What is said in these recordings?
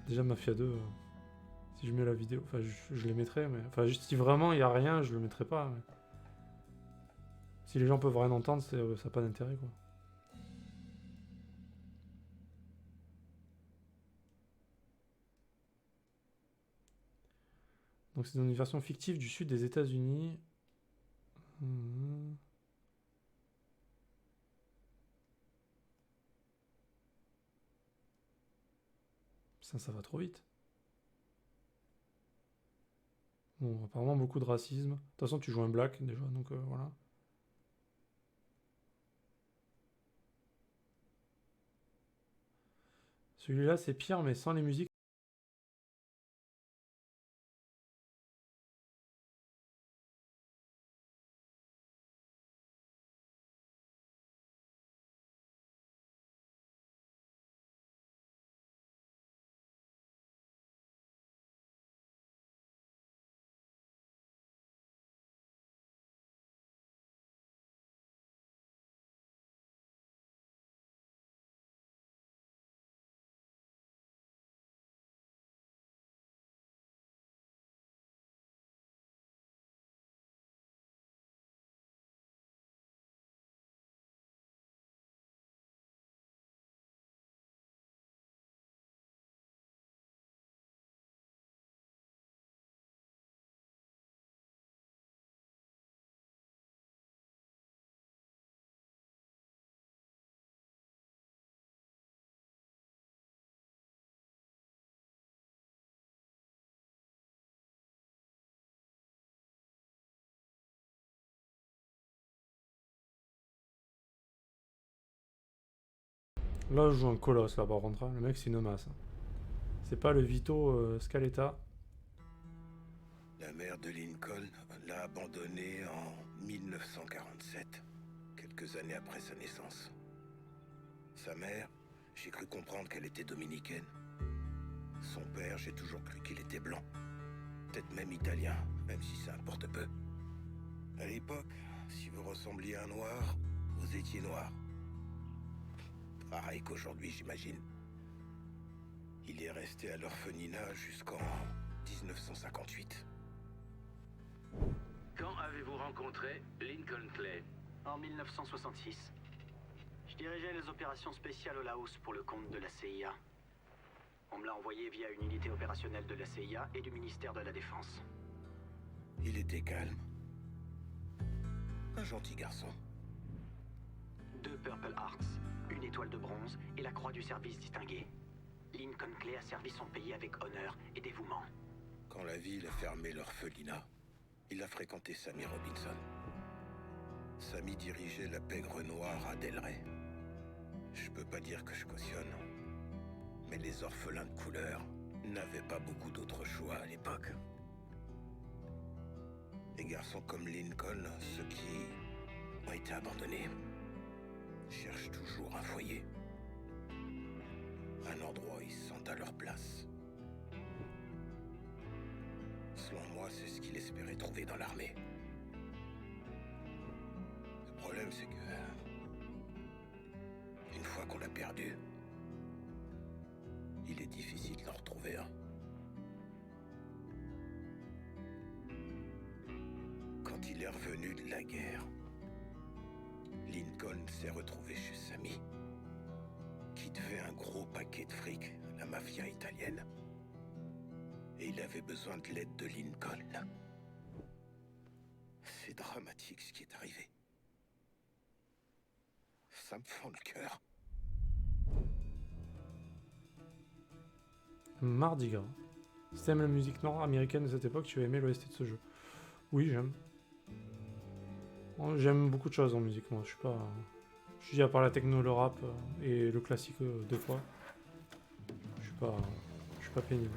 Déjà Mafia 2, si je mets la vidéo, enfin je les mettrais, mais enfin juste si vraiment il y a rien, je le mettrais pas. Mais... Si les gens peuvent rien entendre, ça n'a pas d'intérêt quoi. Donc c'est dans une version fictive du sud des États-Unis. Ça va trop vite. Bon, apparemment beaucoup de racisme. De toute façon, tu joues un black déjà, donc voilà. Celui-là, c'est pire, mais sans les musiques. Là, je joue un colosse, là, par contre. Hein. Le mec, c'est une masse. C'est pas le Vito Scaletta. La mère de Lincoln l'a abandonné en 1947, quelques années après sa naissance. Sa mère, j'ai cru comprendre qu'elle était dominicaine. Son père, j'ai toujours cru qu'il était blanc. Peut-être même italien, même si ça importe peu. À l'époque, si vous ressembliez à un noir, vous étiez noir. Pareil qu'aujourd'hui, j'imagine. Il est resté à l'orphelinat jusqu'en 1958. Quand avez-vous rencontré Lincoln Clay? En 1966. Je dirigeais les opérations spéciales au Laos pour le compte de la CIA. On me l'a envoyé via une unité opérationnelle de la CIA et du ministère de la Défense. Il était calme. Un gentil garçon. 2 Purple Hearts, une étoile de bronze et la croix du service distingué. Lincoln Clay a servi son pays avec honneur et dévouement. Quand la ville a fermé l'orphelinat, il a fréquenté Sammy Robinson. Sammy dirigeait la pègre noire à Delray. Je peux pas dire que je cautionne, mais les orphelins de couleur n'avaient pas beaucoup d'autres choix à l'époque. Les garçons comme Lincoln, ceux qui ont été abandonnés, cherchent toujours un foyer. Un endroit où ils se sentent à leur place. Selon moi, c'est ce qu'il espérait trouver dans l'armée. Le problème, c'est que... une fois qu'on l'a perdu, il est difficile d'en retrouver un. Quand il est revenu de la guerre, Lincoln s'est retrouvé chez Sammy, qui devait un gros paquet de fric à la mafia italienne. Et il avait besoin de l'aide de Lincoln. C'est dramatique ce qui est arrivé. Ça me fend le cœur. Mardi Gras. Si t'aimes la musique noire américaine de cette époque, tu vas aimer l'OST de ce jeu. Oui, j'aime. J'aime beaucoup de choses en musique, moi. Je suis pas... Je dis à part la techno, le rap et le classique deux fois. Je suis pas pénible.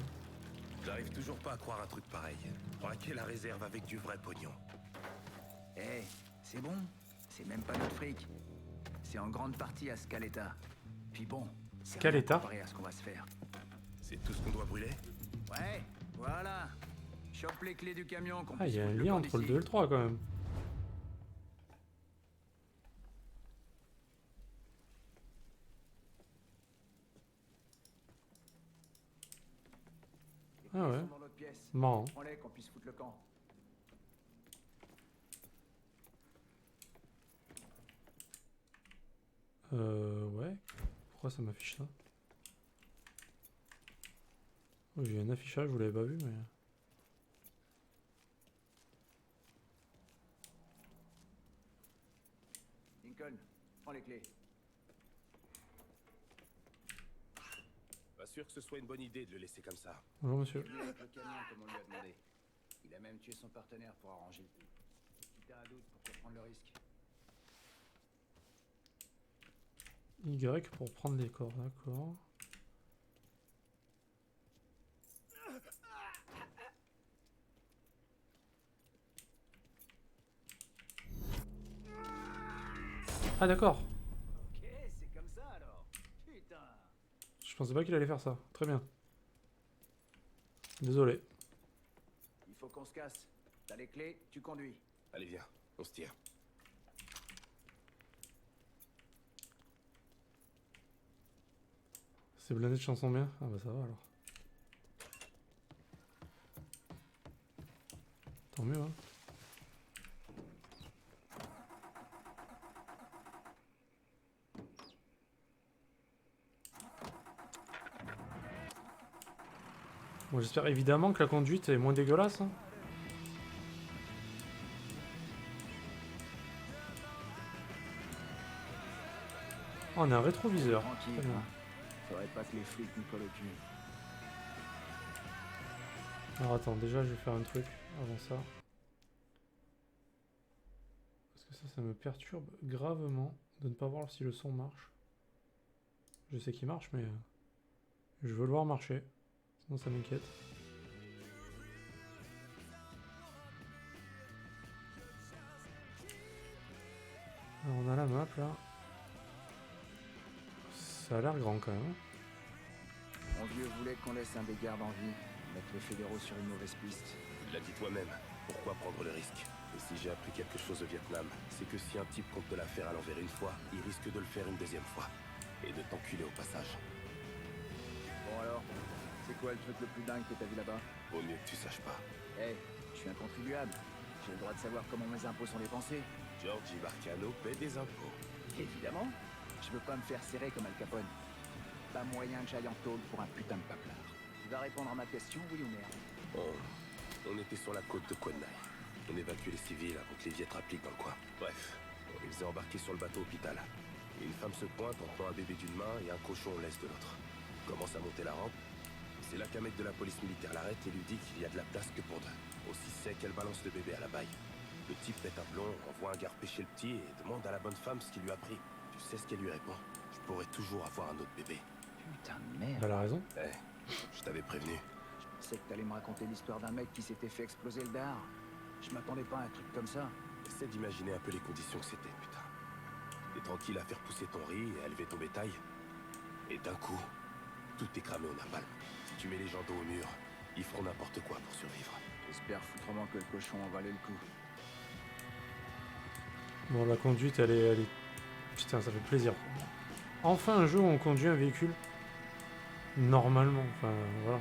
J'arrive toujours pas à croire un truc pareil. Braquer la réserve avec du vrai pognon. Eh, c'est bon. C'est même pas notre fric. C'est en grande partie à Scaletta. Puis bon, c'est rien Scaletta comparé à ce qu'on va se faire. C'est tout ce qu'on doit brûler? Ouais, voilà. Chope les clés du camion qu'on Ah, il puisse y a un foutre le lien camp entre le d'ici. 2 et le 3 quand même. Ah ouais. Ils sont dans l'autre pièce. Marrant. Prends-les qu'on puisse foutre le camp. Ouais. Pourquoi ça m'affiche ça? Oh, j'ai un affichage, vous l'avez pas vu, mais... Lincoln, prends les clés. Pas sûr que ce soit une bonne idée de le laisser comme ça. Bonjour monsieur. Lui avec le camion comme on lui a demandé. Il a même tué son partenaire pour arranger le tout. Si t'as un doute, pourquoi prendre le risque? Y pour prendre les corps, d'accord. Ah d'accord. Ok, c'est comme ça alors. Putain. Je pensais pas qu'il allait faire ça. Très bien. Désolé. Il faut qu'on se casse. T'as les clés, tu conduis. Allez, viens, on se tire. C'est blindé de chansons bien? Ah bah ça va alors. Tant mieux, hein. Bon, j'espère évidemment que la conduite est moins dégueulasse, hein. Oh, on a un rétroviseur. Tranquille, Très bien. hein. Faudrait pas que les flics nous collent au cul. Alors attends, déjà je vais faire un truc avant ça. Parce que ça me perturbe gravement de ne pas voir si le son marche. Je sais qu'il marche, mais je veux le voir marcher. Sinon ça m'inquiète. Alors on a la map là. Ça a l'air grand quand même. Mon vieux voulait qu'on laisse un des gardes en vie, mettre les fédéraux sur une mauvaise piste. Tu l'as dit toi-même. Pourquoi prendre le risque? Et si j'ai appris quelque chose au Vietnam, c'est que si un type compte te la faire à l'envers une fois, il risque de le faire une deuxième fois. Et de t'enculer au passage. Bon alors, c'est quoi le truc le plus dingue que t'as vu là-bas? Vaut mieux que tu saches pas. Eh, je suis un contribuable. J'ai le droit de savoir comment mes impôts sont dépensés. Georgie Marcano paie des impôts. Évidemment. Je veux pas me faire serrer comme Al Capone. Pas moyen que j'aille en tôle pour un putain de paplard. Tu vas répondre à ma question, oui ou merde? On était sur la côte de Kuen Nai. On évacuait les civils avant que les Viet rappliquent dans le coin. Bref, on les a embarqués sur le bateau hôpital. Et une femme se pointe en tenant un bébé d'une main et un cochon au laisse de l'autre. Commence à monter la rampe. C'est là qu'un mec de la police militaire l'arrête et lui dit qu'il y a de la place que pour deux. Aussi sec qu'elle balance le bébé à la baille. Le type pète un plomb, envoie un gars pêcher le petit et demande à la bonne femme ce qu'il lui a pris. Tu sais ce qu'elle lui répond? Je pourrais toujours avoir un autre bébé. Putain de merde. Elle a raison. Je t'avais prévenu. Je sais que t'allais me raconter l'histoire d'un mec qui s'était fait exploser le dard. Je m'attendais pas à un truc comme ça. Essaie d'imaginer un peu les conditions que c'était, putain. T'es tranquille à faire pousser ton riz et à élever ton bétail. Et d'un coup, tout est cramé au napalm. Si tu mets les gens dos au mur, ils feront n'importe quoi pour survivre. J'espère foutrement que le cochon en valait le coup. Bon, la conduite, elle est... Putain, ça fait plaisir. Enfin un jeu où on conduit un véhicule. Normalement, enfin, voilà.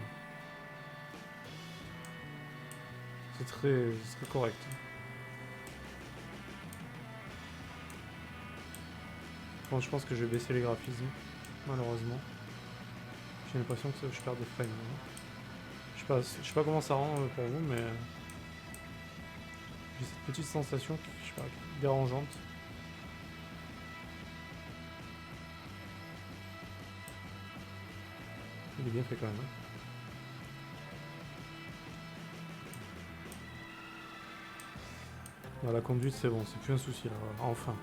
C'est très correct. Bon, je pense que je vais baisser les graphismes, malheureusement. J'ai l'impression que je perds des frames. Je sais pas comment ça rend pour vous, mais j'ai cette petite sensation, je sais pas, dérangeante. Il est bien fait quand même. Hein. Bah, la conduite c'est bon, c'est plus un souci là, voilà. Enfin.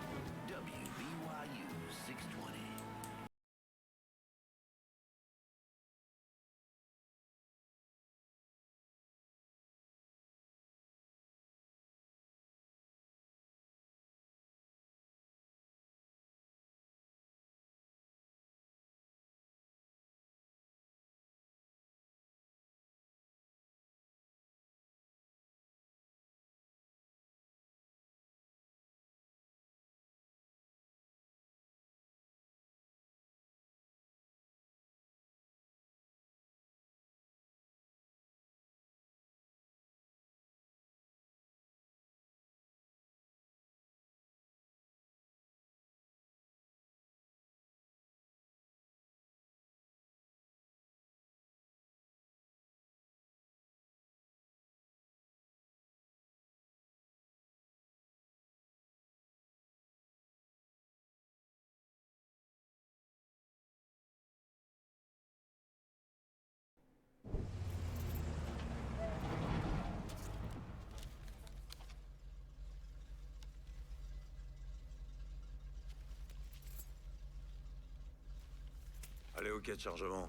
Allez, ok de chargement.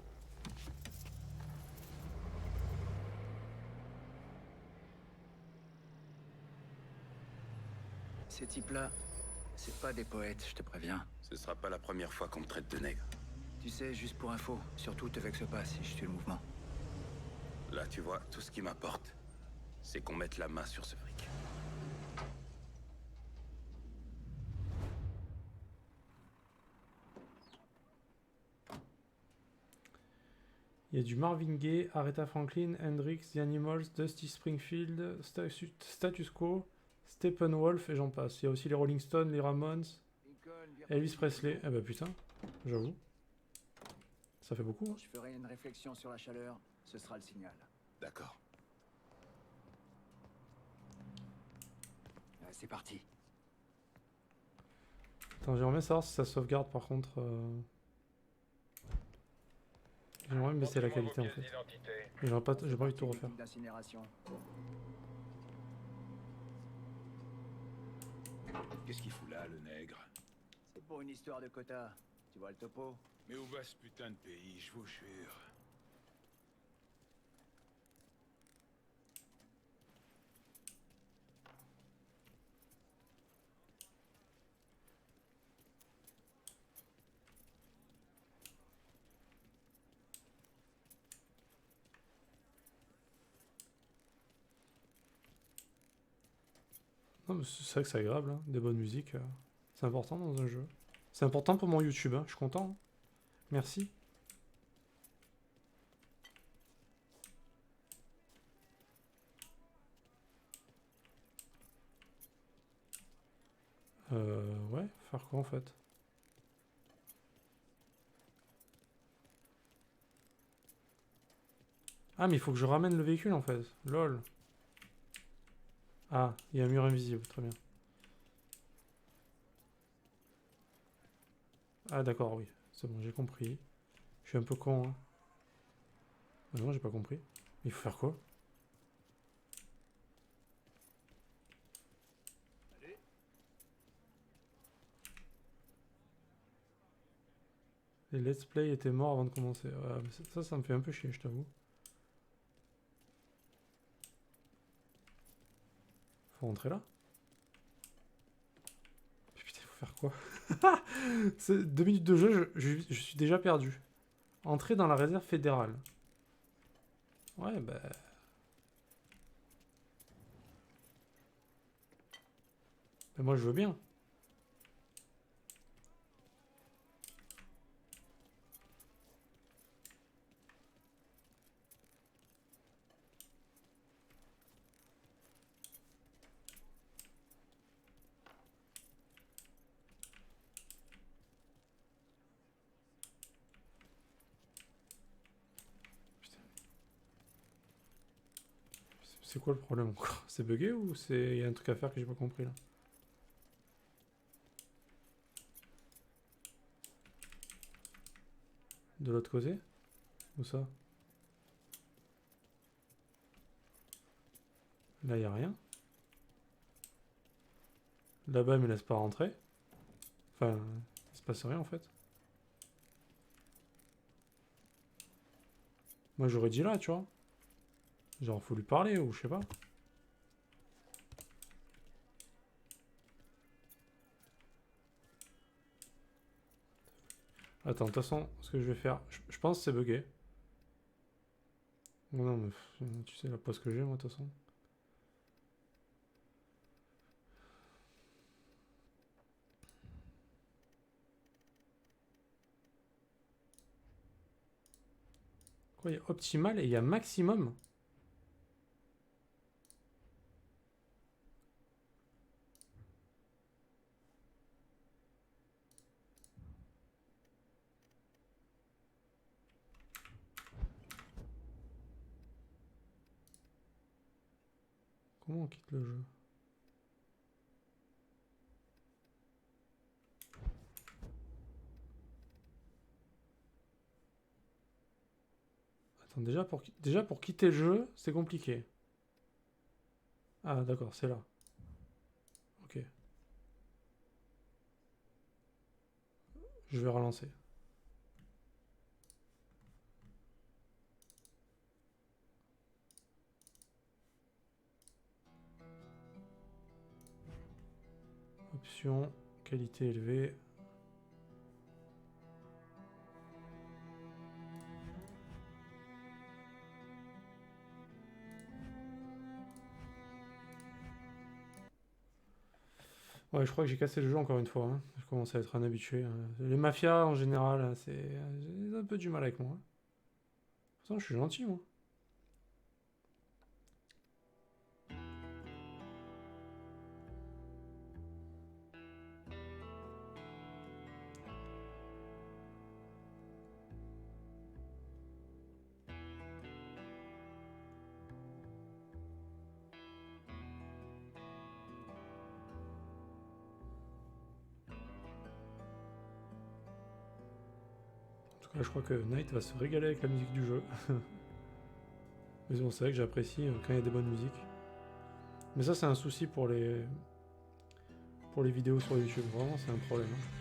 Ces types-là, c'est pas des poètes, je te préviens. Ce sera pas la première fois qu'on me traite de nègre. Tu sais, juste pour info, surtout te vexe pas si je suis le mouvement. Là, tu vois, tout ce qui m'importe, c'est qu'on mette la main sur ce fric. Il y a du Marvin Gaye, Aretha Franklin, Hendrix, The Animals, Dusty Springfield, Status Quo, Steppenwolf et j'en passe. Il y a aussi les Rolling Stones, les Ramones, Elvis Presley. Eh bah putain, j'avoue. Ça fait beaucoup. Hein. Je ferai une réflexion sur la chaleur, ce sera le signal. D'accord. C'est parti. Attends, j'aimerais bien savoir si ça sauvegarde par contre. J'aimerais me baisser la qualité en fait. J'ai pas envie de tout refaire. Qu'est-ce qu'il fout là, le nègre? C'est pour une histoire de quota. Tu vois le topo? Mais où va ce putain de pays, je vous jure? Non, mais c'est vrai que c'est agréable, hein. Des bonnes musiques. C'est important dans un jeu. C'est important pour mon YouTube, hein. Je suis content. Hein. Merci. Ouais, faire quoi en fait? Ah, mais il faut que je ramène le véhicule en fait. Lol. Ah, il y a un mur invisible, très bien. Ah d'accord, oui. C'est bon, j'ai compris. Je suis un peu con, hein. Ah non, j'ai pas compris. Il faut faire quoi? Les let's play étaient morts avant de commencer. Ouais, mais ça me fait un peu chier, je t'avoue. Faut rentrer là? Putain, faut faire quoi? 2 minutes de jeu, je suis déjà perdu. Entrer dans la réserve fédérale. Ouais, bah... Mais moi, je veux bien. C'est quoi le problème encore? C'est bugué ou il y a un truc à faire que j'ai pas compris là? De l'autre côté? Où ça? Là, il a rien. Là-bas, il me laisse pas rentrer. Enfin, il se passe rien en fait. Moi, j'aurais dit là, tu vois. Genre, faut lui parler ou je sais pas. Attends, de toute façon, ce que je vais faire, je pense que c'est bugué. Non, mais tu sais la pause que j'ai, moi, de toute façon. Quoi, il y a optimal et il y a maximum? Comment on quitte le jeu? Attends, déjà pour quitter le jeu, c'est compliqué. Ah, d'accord, c'est là. Ok. Je vais relancer. Option, qualité élevée. Ouais, je crois que j'ai cassé le jeu encore une fois, hein. Je commence à être un habitué, hein. Les mafias, en général, hein, j'ai un peu du mal avec moi, hein. Pourtant, je suis gentil, moi. En tout cas, je crois que Knight va se régaler avec la musique du jeu. Mais bon, c'est vrai que j'apprécie quand il y a des bonnes musiques. Mais ça, c'est un souci pour les vidéos sur YouTube. Vraiment, c'est un problème, hein.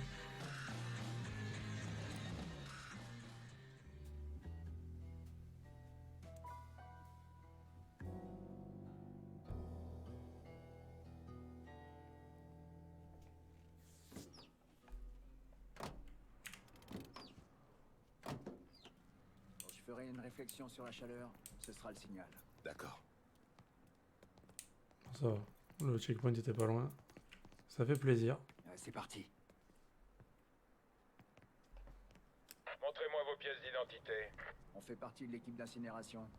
Je ferai une réflexion sur la chaleur, ce sera le signal. D'accord. Ça va. Le checkpoint était pas loin. Ça fait plaisir. C'est parti. Montrez-moi vos pièces d'identité. On fait partie de l'équipe d'incinération.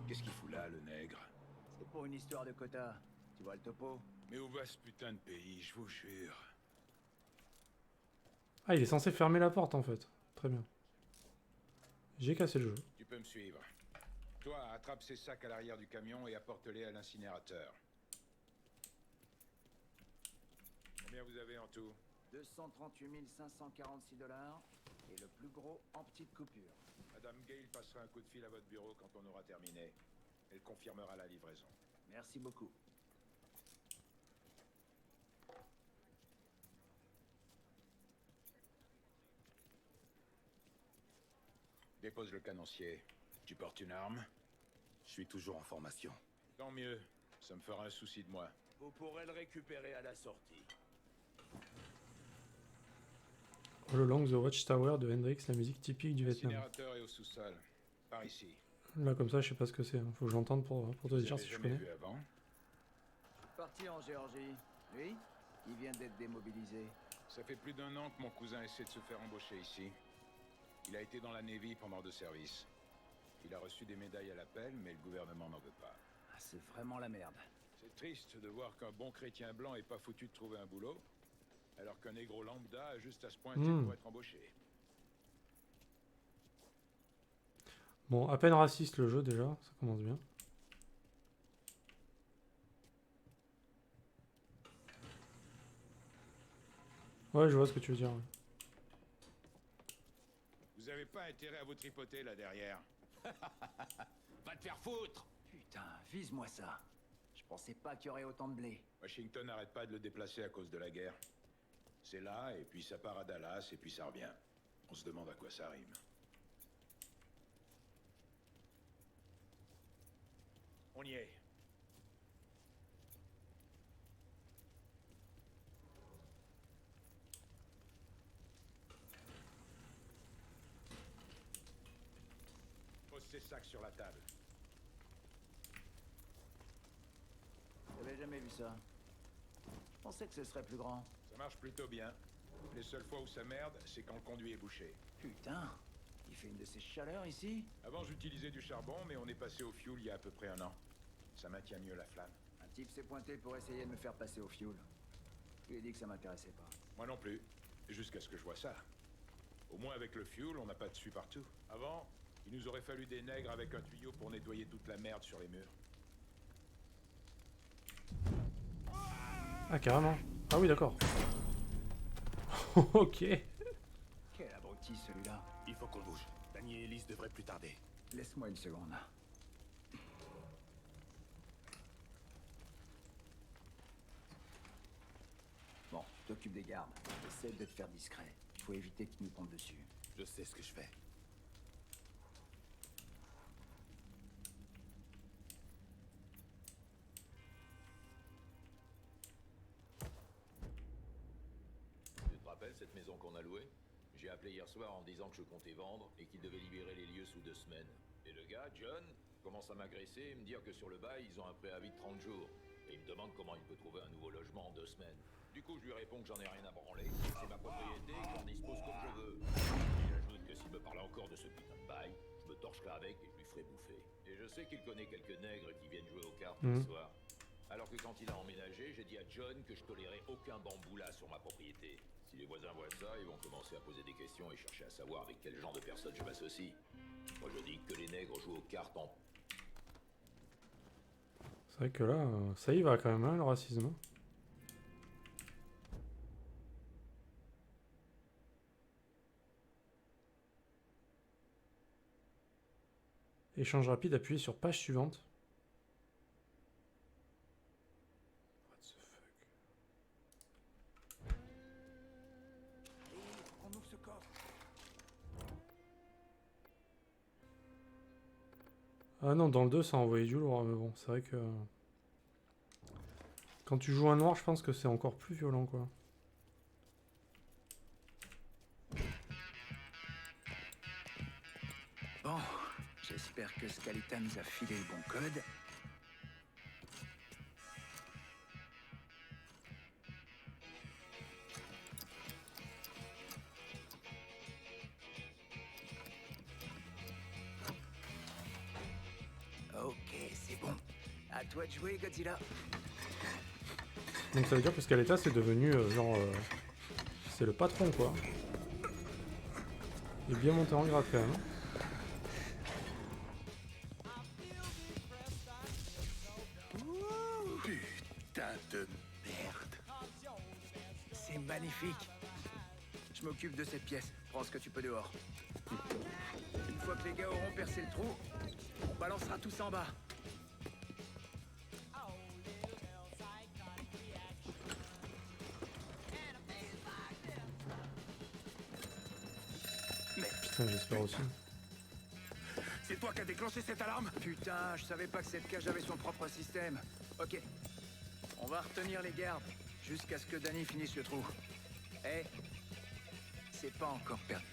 Qu'est-ce qu'il fout là, le nègre? C'est pour une histoire de quota. Tu vois le topo? Mais où va ce putain de pays, je vous jure? Ah, il est censé fermer la porte, en fait. Très bien. J'ai cassé le jeu. Tu peux me suivre. Toi, attrape ces sacs à l'arrière du camion et apporte-les à l'incinérateur. Combien vous avez en tout? 238 546 $, et le plus gros en petites coupures. Madame Gale passera un coup de fil à votre bureau quand on aura terminé. Elle confirmera la livraison. Merci beaucoup. Dépose le canoncier. Tu portes une arme? Je suis toujours en formation. Tant mieux. Ça me fera un souci de moi. Vous pourrez le récupérer à la sortie. All Along the Watchtower de Hendrix, la musique typique du Vietnam. L'incinérateur est au sous-sol. Par ici. Là, comme ça, je sais pas ce que c'est, hein. Faut que j'entende pour te Vous dire avez si je jamais connais. vu avant? Parti en Géorgie. Lui, il vient d'être démobilisé. Ça fait plus d'1 an que mon cousin essaie de se faire embaucher ici. Il a été dans la Navy pendant 2 services. Il a reçu des médailles à l'appel, mais le gouvernement n'en veut pas. Ah, c'est vraiment la merde. C'est triste de voir qu'un bon chrétien blanc est pas foutu de trouver un boulot, alors qu'un négro lambda a juste à se pointer pour être embauché. Bon, à peine raciste le jeu déjà, ça commence bien. Ouais, je vois ce que tu veux dire. Ouais. Vous avez pas intérêt à vous tripoter là derrière. Va te faire foutre! Putain, vise-moi ça. Je pensais pas qu'il y aurait autant de blé. Washington n'arrête pas de le déplacer à cause de la guerre. C'est là, et puis ça part à Dallas, et puis ça revient. On se demande à quoi ça rime. On y est. Pose ces sacs sur la table. J'avais jamais vu ça. Je pensais que ce serait plus grand. Ça marche plutôt bien. Les seules fois où ça merde, c'est quand le conduit est bouché. Putain, il fait une de ces chaleurs ici. Avant, j'utilisais du charbon, mais on est passé au fioul il y a à peu près 1 an. Ça maintient mieux la flamme. Un type s'est pointé pour essayer de me faire passer au fioul. Je lui ai dit que ça m'intéressait pas. Moi non plus. Jusqu'à ce que je vois ça. Au moins avec le fuel, on n'a pas de suie partout. Avant, il nous aurait fallu des nègres avec un tuyau pour nettoyer toute la merde sur les murs. Ah, carrément. Ah oui, d'accord. Ok. Quel abruti celui-là. Il faut qu'on bouge. Danny et Elise devraient plus tarder. Laisse-moi une seconde. Bon, t'occupes des gardes. Essaie de te faire discret. Il faut éviter qu'ils nous tombent dessus. Je sais ce que je fais. cette maison qu'on a louée? J'ai appelé hier soir en disant que je comptais vendre et qu'il devait libérer les lieux sous 2 semaines. Et le gars, John, commence à m'agresser et me dire que sur le bail, ils ont un préavis de 30 jours. Et il me demande comment il peut trouver un nouveau logement en 2 semaines. Du coup, je lui réponds que j'en ai rien à branler, c'est ma propriété, que j'en dispose comme je veux. Il ajoute que s'il me parle encore de ce putain de bail, je me torcherai avec et je lui ferai bouffer. Et je sais qu'il connaît quelques nègres qui viennent jouer aux cartes le soir. Alors que quand il a emménagé, j'ai dit à John que je tolérais aucun bambou là sur ma propriété. Si les voisins voient ça, ils vont commencer à poser des questions et chercher à savoir avec quel genre de personne je m'associe. Moi je dis que les nègres jouent aux cartes en... C'est vrai que là, ça y va quand même, hein, le racisme. Hein. Échange rapide, appuyez sur page suivante. What the fuck? On ouvre ce coffre. Ah non, dans le 2, ça a envoyé du lourd, mais bon, c'est vrai que... Quand tu joues un noir, je pense que c'est encore plus violent, quoi. Bon, j'espère que Scaletta nous a filé le bon code. Ok, c'est bon. À toi de jouer, Godzilla. Donc ça veut dire que Scaletta, c'est devenu, c'est le patron, quoi. Il est bien monté en grade, quand même. Hein. Putain de merde. C'est magnifique. Je m'occupe de cette pièce. Prends ce que tu peux dehors. Une fois que les gars auront percé le trou, on balancera tout ça en bas. Putain, j'espère aussi. C'est toi qui as déclenché cette alarme? Putain, je savais pas que cette cage avait son propre système. Ok. On va retenir les gardes jusqu'à ce que Danny finisse le trou. Eh, c'est pas encore perdu.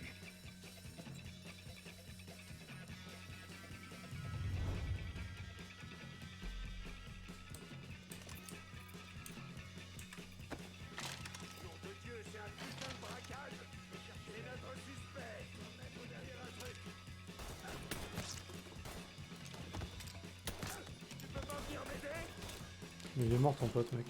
Mais il est mort ton pote, mec.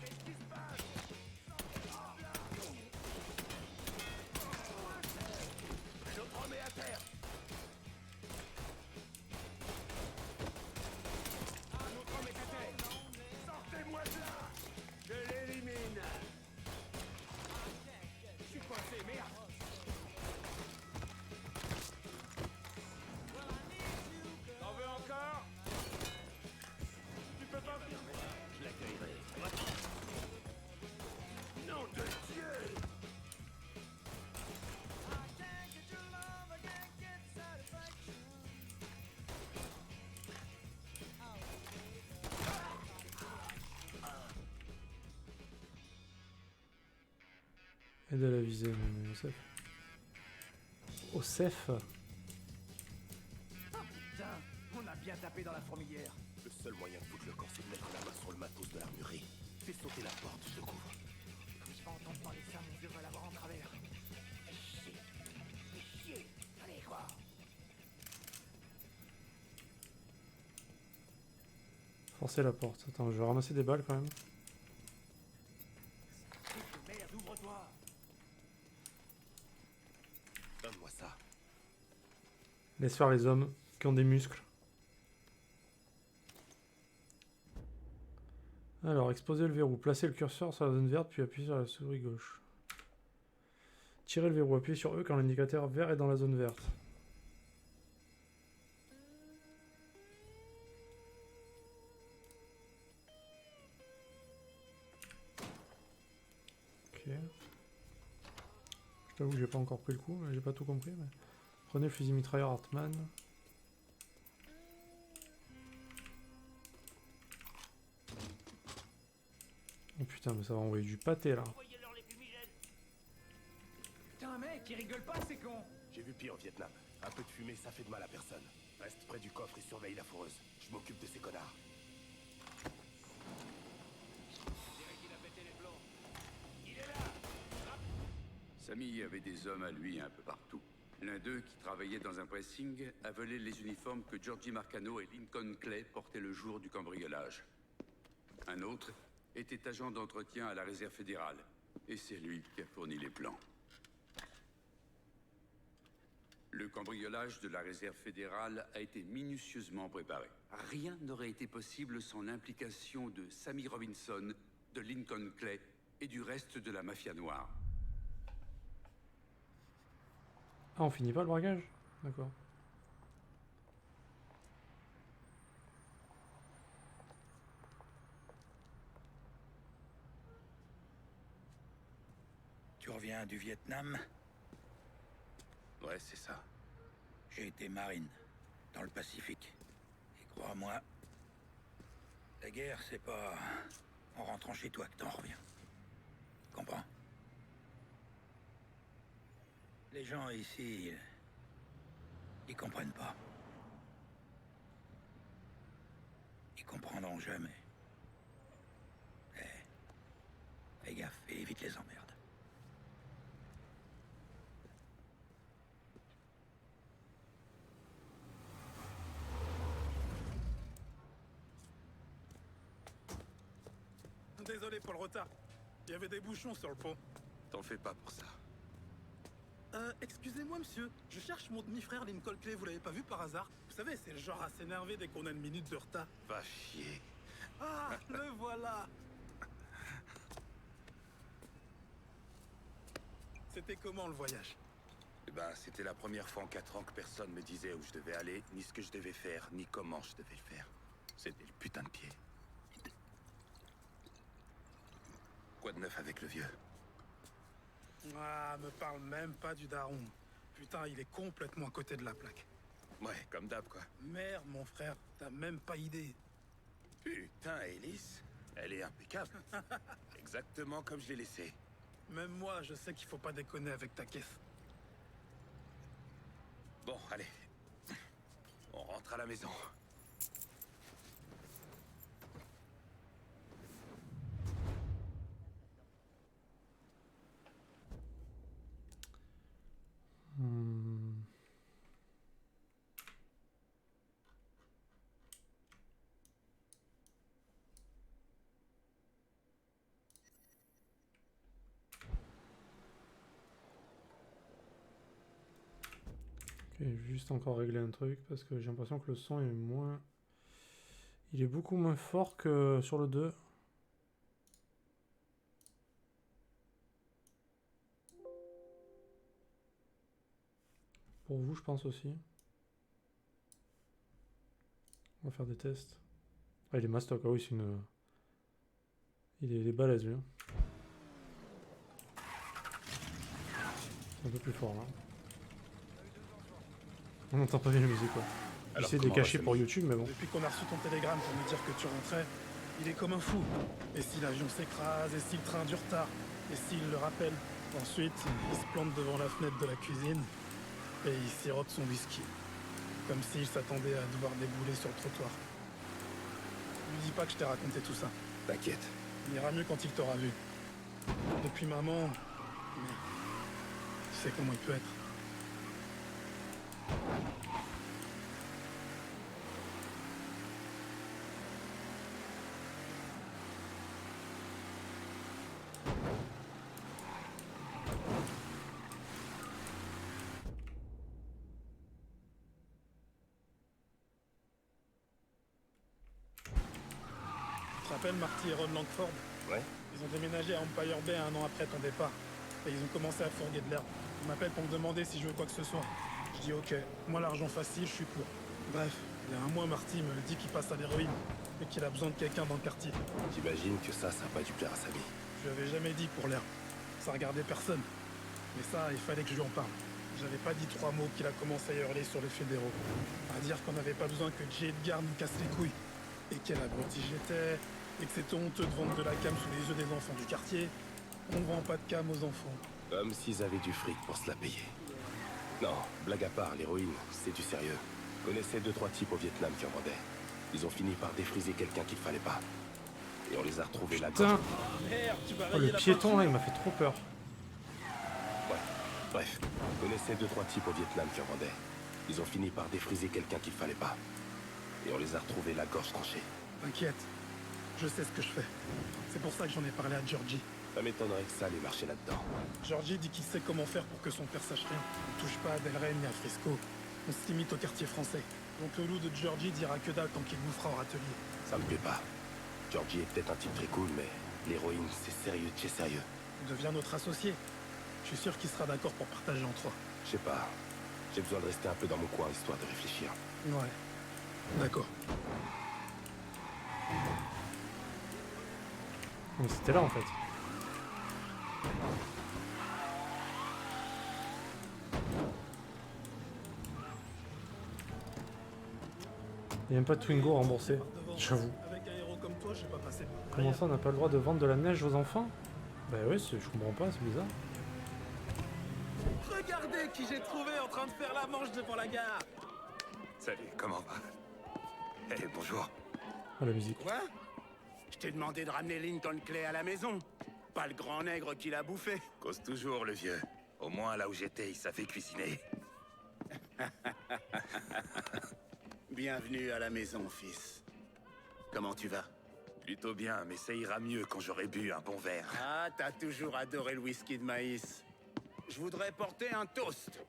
Aide à la visée, mais Osef. Osef. Putain, on a bien tapé dans la fourmilière. Le seul moyen de foutre le camp, c'est de mettre la main sur le matos de l'armurerie. Fais sauter la porte, je te couvre. Comme je vais entendre parler de ça, mon dieu va l'avoir en travers. Chier. Allez, quoi. Forcer la porte. Attends, je vais ramasser des balles quand même. Merde, ouvre-toi. Donne-moi ça. Laisse faire les hommes qui ont des muscles. Alors, exposez le verrou. Placez le curseur sur la zone verte, puis appuyez sur la souris gauche. Tirez le verrou. Appuyez sur E quand l'indicateur vert est dans la zone verte. Ok. Je t'avoue que j'ai pas encore pris le coup, mais j'ai pas tout compris. Mais... Prenez le fusil mitrailleur Hartmann. Oh putain, mais ça va envoyer du pâté là. mec, il rigole pas, c'est con. J'ai vu pire au Vietnam. Un peu de fumée, ça fait de mal à personne. Reste près du coffre et surveille la foreuse. Je m'occupe de ces connards. Samy avait des hommes à lui un peu partout. L'un d'eux, qui travaillait dans un pressing, a volé les uniformes que Georgie Marcano et Lincoln Clay portaient le jour du cambriolage. Un autre était agent d'entretien à la réserve fédérale, et c'est lui qui a fourni les plans. Le cambriolage de la réserve fédérale a été minutieusement préparé. Rien n'aurait été possible sans l'implication de Sammy Robinson, de Lincoln Clay et du reste de la mafia noire. Ah, on finit pas le braquage? D'accord. Tu reviens du Vietnam? Ouais, c'est ça. J'ai été marine, dans le Pacifique. Et crois-moi, la guerre, c'est pas en rentrant chez toi que t'en reviens. Comprends? Les gens ici, ils comprennent pas. Ils comprendront jamais. Fais gaffe et évite les emmerdes. Désolé pour le retard. Il y avait des bouchons sur le pont. T'en fais pas pour ça. Excusez-moi, monsieur. Je cherche mon demi-frère Lincoln Clay. Vous l'avez pas vu par hasard? Vous savez, c'est le genre à s'énerver dès qu'on a une minute de retard. Va chier. Ah, le voilà. C'était comment le voyage? Eh ben, c'était la première fois en 4 ans que personne me disait où je devais aller, ni ce que je devais faire, ni comment je devais le faire. C'était le putain de pied. Quoi de neuf avec le vieux? Ah, me parle même pas du daron. Putain, il est complètement à côté de la plaque. Ouais, comme d'hab, quoi. Merde, mon frère, t'as même pas idée. Putain, Alice, elle est impeccable. Exactement comme je l'ai laissée. Même moi, je sais qu'il faut pas déconner avec ta caisse. Bon, allez. On rentre à la maison. Ok, je vais juste encore régler un truc parce que j'ai l'impression que le son est moins... Il est beaucoup moins fort que sur le 2. Pour vous, je pense aussi. On va faire des tests. Ah, il est mastoc. Ah oui, c'est une... Il est balèze, lui. C'est un peu plus fort, là. On n'entend pas bien la musique, quoi. J'essaie de les cacher pour YouTube, mais bon. Depuis qu'on a reçu ton télégramme pour nous dire que tu rentrais, il est comme un fou. Et si l'avion s'écrase, et si le train a du retard, et s'il le rappelle, ensuite, il se plante devant la fenêtre de la cuisine, et il sirote son whisky. Comme s'il s'attendait à devoir débouler sur le trottoir. Lui dis pas que je t'ai raconté tout ça. T'inquiète. Il ira mieux quand il t'aura vu. Depuis maman... Mais... Tu sais comment il peut être. Tu te rappelles Marty et Ron Langford? Ouais. Ils ont déménagé à Empire Bay 1 an après ton départ. Et ils ont commencé à fourguer de l'herbe. Ils m'appellent pour me demander si je veux quoi que ce soit. Je dis ok, moi l'argent facile, je suis pour. Bref, il y a un mois, Marty me dit qu'il passe à l'héroïne et qu'il a besoin de quelqu'un dans le quartier. J'imagine que ça a pas dû plaire à Samy. Je lui avais jamais dit pour l'herbe. Ça regardait personne. Mais ça, il fallait que je lui en parle. J'avais pas dit 3 mots qu'il a commencé à hurler sur les fédéraux. À dire qu'on n'avait pas besoin que J. Edgar nous casse les couilles. Et quel abruti j'étais. Et que c'était honteux de vendre de la cam sous les yeux des enfants du quartier. On ne vend pas de cam aux enfants. Comme s'ils avaient du fric pour se la payer. Non, blague à part, l'héroïne, c'est du sérieux. Je connaissais 2-3 types au Vietnam qui en vendaient. Ils ont fini par défriser quelqu'un qu'il fallait pas. Et on les a retrouvés là. Putain. Merde, tu vas Oh, le piéton, là, il m'a fait trop peur. Ouais, bref, je connaissais 2-3 types au Vietnam qui en vendaient. Ils ont fini par défriser quelqu'un qu'il fallait pas. Et on les a retrouvés la gorge tranchée. T'inquiète, je sais ce que je fais. C'est pour ça que j'en ai parlé à Georgie. Ça m'étonnerait que ça allait marcher là-dedans. Georgie dit qu'il sait comment faire pour que son père sache rien. On touche pas à Del Rey ni à Frisco. On se limite au quartier français. Donc le loup de Georgie dira que dalle tant qu'il nous fera en râtelier. Ça me plaît pas. Georgie est peut-être un type très cool, mais l'héroïne, c'est sérieux de chez sérieux. Deviens notre associé. Je suis sûr qu'il sera d'accord pour partager en trois. Je sais pas. J'ai besoin de rester un peu dans mon coin, histoire de réfléchir. Ouais. D'accord. Donc c'était là en fait. Il n'y a même pas de Twingo remboursé, j'avoue. Avec un héros comme toi, j'ai pas passé. Comment ça, on n'a pas le droit de vendre de la neige aux enfants? Bah ouais, je comprends pas, c'est bizarre. Regardez qui j'ai trouvé en train de faire la manche devant la gare. Salut, comment va? Eh, bonjour. Ah, la musique. Quoi? Je t'ai demandé de ramener Lincoln Clay à la maison. Pas le grand nègre qui l'a bouffé. Cause toujours, le vieux. Au moins, là où j'étais, il savait cuisiner. Bienvenue à la maison, fils. Comment tu vas? Plutôt bien, mais ça ira mieux quand j'aurai bu un bon verre. Ah, t'as toujours adoré le whisky de maïs. Je voudrais porter un toast.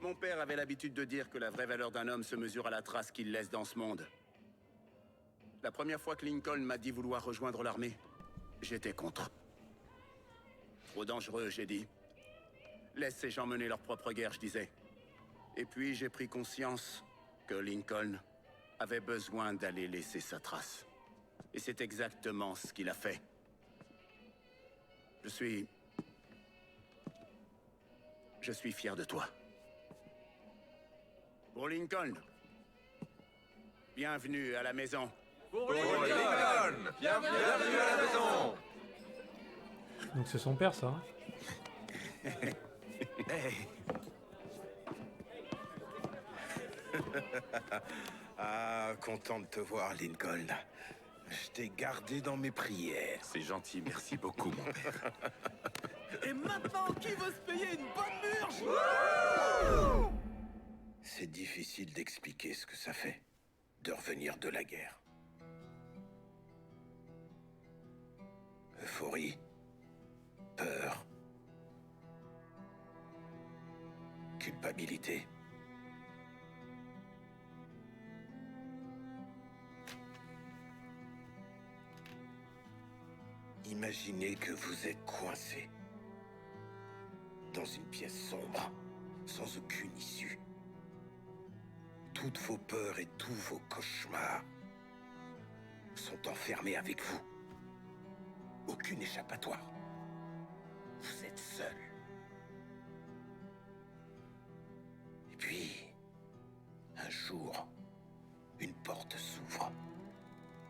Mon père avait l'habitude de dire que la vraie valeur d'un homme se mesure à la trace qu'il laisse dans ce monde. La première fois que Lincoln m'a dit vouloir rejoindre l'armée, j'étais contre. Trop dangereux, j'ai dit. Laisse ces gens mener leur propre guerre, je disais. Et puis j'ai pris conscience que Lincoln avait besoin d'aller laisser sa trace. Et c'est exactement ce qu'il a fait. Je suis fier de toi. Pour Lincoln, bienvenue à la maison. Pour Lincoln, bienvenue à la maison. Donc c'est son père, ça. Hein. Hey. Ah, content de te voir, Lincoln. Je t'ai gardé dans mes prières. C'est gentil, merci beaucoup, mon père. Et maintenant, qui veut se payer une bonne murge? C'est difficile d'expliquer ce que ça fait, de revenir de la guerre. Euphorie, peur, culpabilité. Imaginez que vous êtes coincé dans une pièce sombre, sans aucune issue. Toutes vos peurs et tous vos cauchemars sont enfermés avec vous. Aucune échappatoire. Vous êtes seul. Et puis, un jour, une porte s'ouvre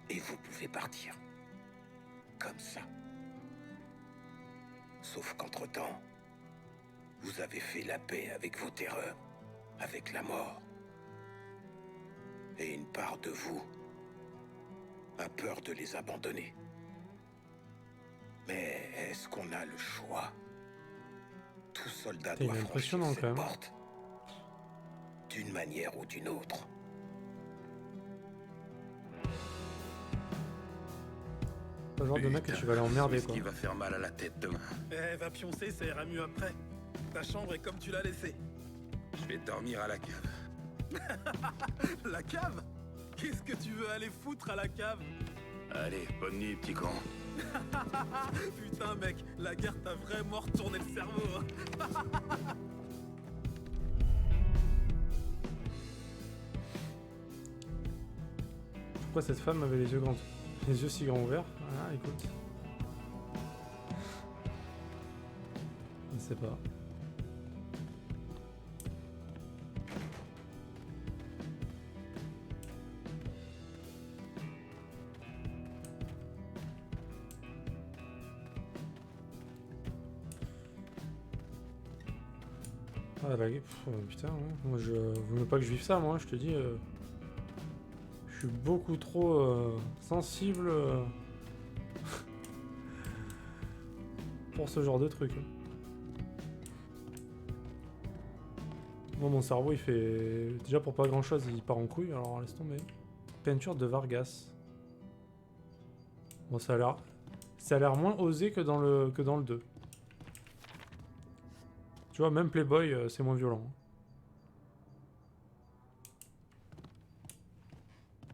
et vous pouvez partir. Comme ça. Sauf qu'entre-temps, vous avez fait la paix avec vos terreurs, avec la mort. Et une part de vous a peur de les abandonner. Mais est-ce qu'on a le choix? Tout soldat doit franchir cette porte, d'une manière ou d'une autre. Pas le genre de mec que tu vas aller emmerder, quoi. Ce qui va faire mal à la tête demain. Eh, va pioncer, ça ira mieux après. Ta chambre est comme tu l'as laissée. Je vais dormir à la cave. La cave? Qu'est-ce que tu veux aller foutre à la cave? Allez, bonne nuit, petit con. Putain, mec, la guerre t'a vraiment retourné le cerveau. Hein. Pourquoi cette femme avait les yeux si grands ouverts? Ah, écoute. Je ne sais pas. Ah la putain, ouais. Moi je voulais pas que je vive ça, moi, je te dis. Je suis beaucoup trop sensible pour ce genre de truc. Moi, mon cerveau, il fait... Déjà, pour pas grand-chose, il part en couille, alors laisse tomber. Peinture de Vargas. Bon, ça a l'air moins osé que dans le 2. Tu vois, même Playboy, c'est moins violent.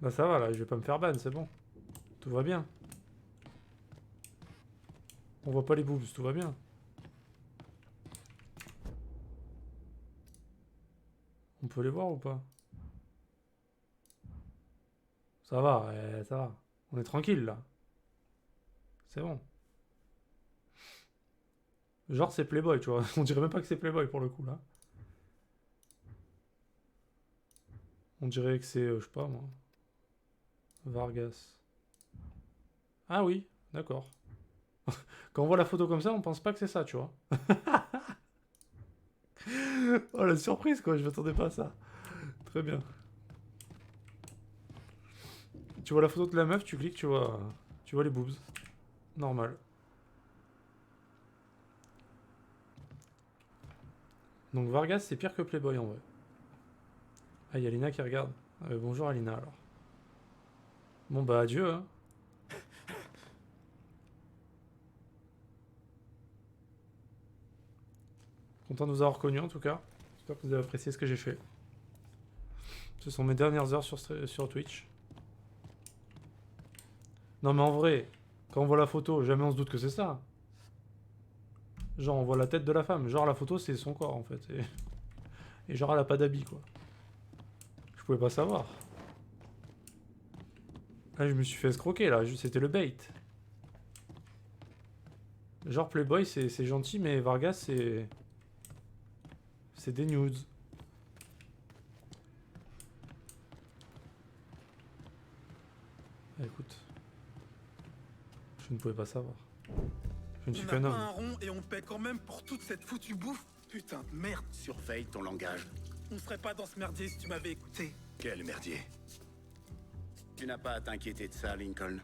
Bah ça va, là, je vais pas me faire ban, c'est bon. Tout va bien. On voit pas les boobs, tout va bien. On peut les voir ou pas? Ça va, ça va. On est tranquille, là. C'est bon. Genre, c'est Playboy, tu vois. On dirait même pas que c'est Playboy, pour le coup, là. On dirait que c'est, je sais pas, moi... Vargas. Ah oui, d'accord. Quand on voit la photo comme ça, on pense pas que c'est ça, tu vois. Oh la surprise quoi, je m'attendais pas à ça. Très bien. Tu vois la photo de la meuf, tu cliques, tu vois les boobs. Normal. Donc Vargas c'est pire que Playboy en vrai. Ah, il y a Lina qui regarde. Bonjour Alina alors. Bon bah adieu hein. Content de vous avoir reconnu en tout cas. J'espère que vous avez apprécié ce que j'ai fait. Ce sont mes dernières heures sur Twitch. Non mais en vrai, quand on voit la photo, jamais on se doute que c'est ça. Genre on voit la tête de la femme. Genre la photo c'est son corps en fait. Et genre elle a pas d'habit quoi. Je pouvais pas savoir. Là je me suis fait escroquer là, c'était le bait. Genre Playboy c'est gentil mais Vargas c'est... C'est des nudes. Écoute. Je ne pouvais pas savoir. Je ne suis qu'un homme. On a pas un rond et on paie quand même pour toute cette foutue bouffe. Putain de merde. Surveille ton langage. On serait pas dans ce merdier si tu m'avais écouté. Quel merdier. Tu n'as pas à t'inquiéter de ça, Lincoln.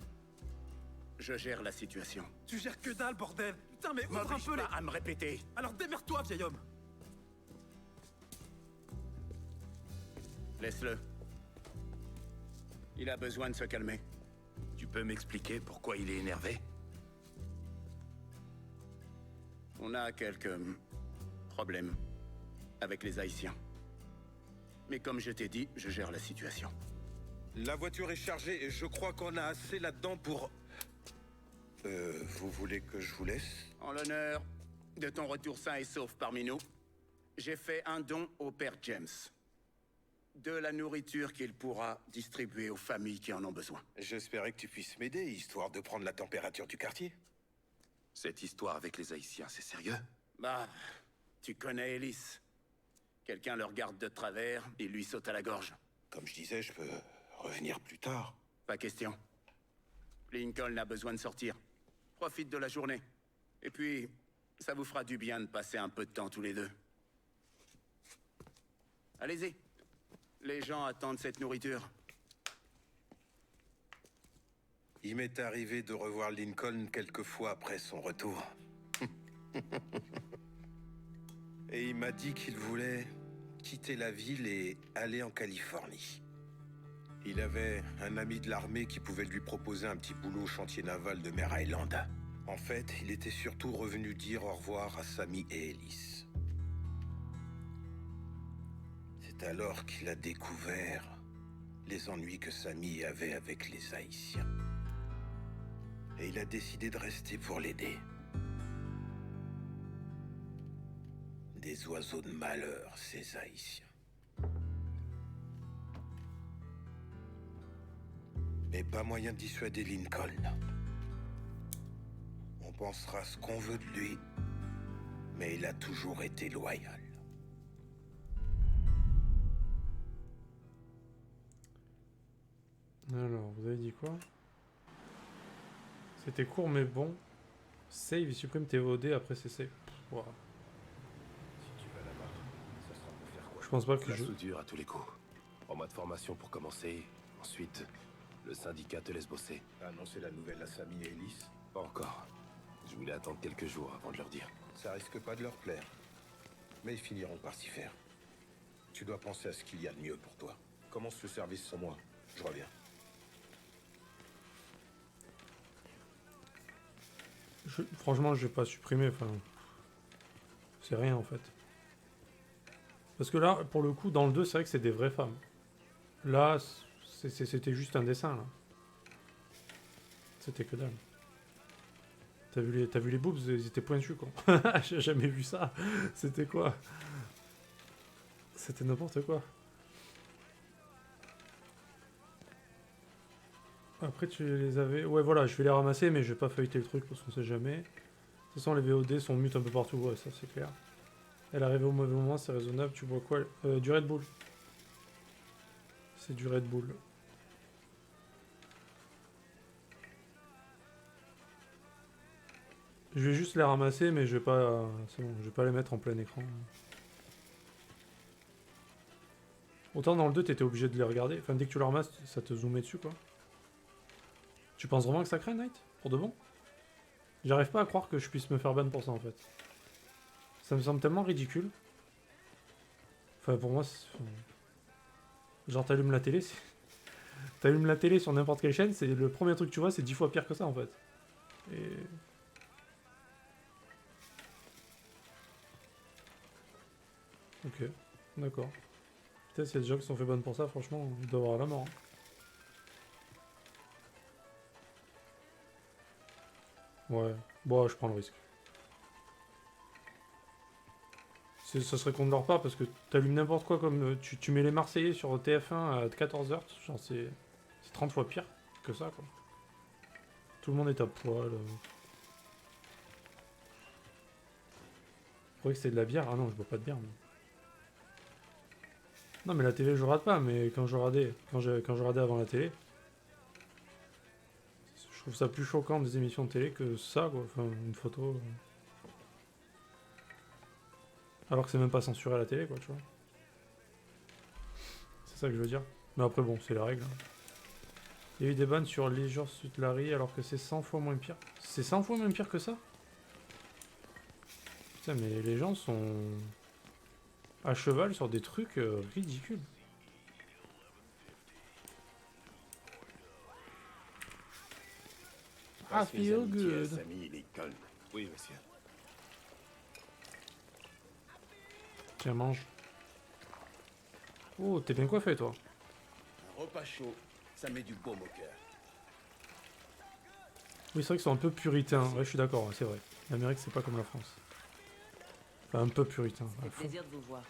Je gère la situation. Tu gères que dalle, bordel. Putain, mais ouvre un peu les... à me répéter. Alors démerde-toi, vieil homme. Laisse-le. Il a besoin de se calmer. Tu peux m'expliquer pourquoi il est énervé? On a quelques problèmes avec les Haïtiens. Mais comme je t'ai dit, je gère la situation. La voiture est chargée et je crois qu'on a assez là-dedans pour... vous voulez que je vous laisse? En l'honneur de ton retour sain et sauf parmi nous, j'ai fait un don au père James. De la nourriture qu'il pourra distribuer aux familles qui en ont besoin. J'espérais que tu puisses m'aider, histoire de prendre la température du quartier. Cette histoire avec les Haïtiens, c'est sérieux? Bah, tu connais Ellis. Quelqu'un le regarde de travers, il lui saute à la gorge. Comme je disais, je peux revenir plus tard. Pas question. Lincoln a besoin de sortir. Profite de la journée. Et puis, ça vous fera du bien de passer un peu de temps tous les deux. Allez-y. Les gens attendent cette nourriture. Il m'est arrivé de revoir Lincoln quelques fois après son retour. Et il m'a dit qu'il voulait quitter la ville et aller en Californie. Il avait un ami de l'armée qui pouvait lui proposer un petit boulot au chantier naval de Mare Island. En fait, il était surtout revenu dire au revoir à Sammy et Ellis. C'est alors qu'il a découvert les ennuis que Sammy avait avec les Haïtiens. Et il a décidé de rester pour l'aider. Des oiseaux de malheur, ces Haïtiens. Mais pas moyen de dissuader Lincoln. On pensera ce qu'on veut de lui, mais il a toujours été loyal. Alors, vous avez dit quoi? C'était court mais bon. Save, il supprime tes VOD après c'est save. Wow. Si tu vas là-bas, Je pense pas que La je... soudure à tous les coups. En mois de formation pour commencer. Ensuite, le syndicat te laisse bosser. Annoncer la nouvelle à Samy et Ellis? Pas encore. Je voulais attendre quelques jours avant de leur dire. Ça risque pas de leur plaire. Mais ils finiront par s'y faire. Tu dois penser à ce qu'il y a de mieux pour toi. Commence ce service sans moi. Je reviens. Franchement, je vais pas supprimer, enfin... C'est rien, en fait. Parce que là, pour le coup, dans le 2, c'est vrai que c'est des vraies femmes. Là, c'était juste un dessin, là. C'était que dalle. T'as vu les boobs, ils étaient pointus, quoi. J'ai jamais vu ça. C'était quoi? C'était n'importe quoi. Après, tu les avais... Ouais, voilà, je vais les ramasser, mais je vais pas feuilleter le truc, parce qu'on sait jamais. De toute façon, les VOD sont mutes un peu partout, ouais, ça c'est clair. Elle est arrivée au mauvais moment, c'est raisonnable. Tu bois quoi? Du Red Bull. C'est du Red Bull. Je vais juste les ramasser, mais je vais pas... c'est bon, je vais pas les mettre en plein écran. Autant dans le 2, t'étais obligé de les regarder. Enfin, dès que tu les ramasses, ça te zoomait dessus, quoi. Tu penses vraiment que ça crée, Knight? Pour de bon? J'arrive pas à croire que je puisse me faire ban pour ça, en fait. Ça me semble tellement ridicule. Enfin, pour moi, c'est... Genre, t'allumes la télé, t'allumes la télé sur n'importe quelle chaîne, c'est le premier truc que tu vois, c'est 10 fois pire que ça, en fait. Et... Ok, d'accord. Peut-être s'il y a des gens qui sont fait ban pour ça, franchement, ils doivent avoir la mort. Hein. Ouais, bon, je prends le risque. Ça serait contre leur part parce que t'allumes n'importe quoi comme... Tu mets les Marseillais sur TF1 à 14h, genre c'est 30 fois pire que ça, quoi. Tout le monde est à poil. Vous croyez que c'est de la bière? Ah non, je bois pas de bière, moi. Non mais la télé je rate pas, mais quand je radais avant la télé, je trouve ça plus choquant des émissions de télé que ça, quoi. Enfin, une photo... Alors que c'est même pas censuré à la télé, quoi, tu vois. C'est ça que je veux dire. Mais après, bon, c'est la règle. Hein. Il y a eu des bans sur Leisure Suit Larry alors que c'est 100 fois moins pire. C'est 100 fois moins pire que ça? Putain, mais les gens sont... à cheval sur des trucs ridicules. I feel good. Samy Lincoln. Oui, monsieur. Tiens, mange. Oh, t'es bien coiffé, toi. Un repas chaud, ça met du baume au cœur. Oui, c'est vrai qu'ils sont un peu puritains. Ouais, je suis d'accord, c'est vrai. L'Amérique, c'est pas comme la France. Enfin, un peu puritain. C'est un plaisir de vous voir.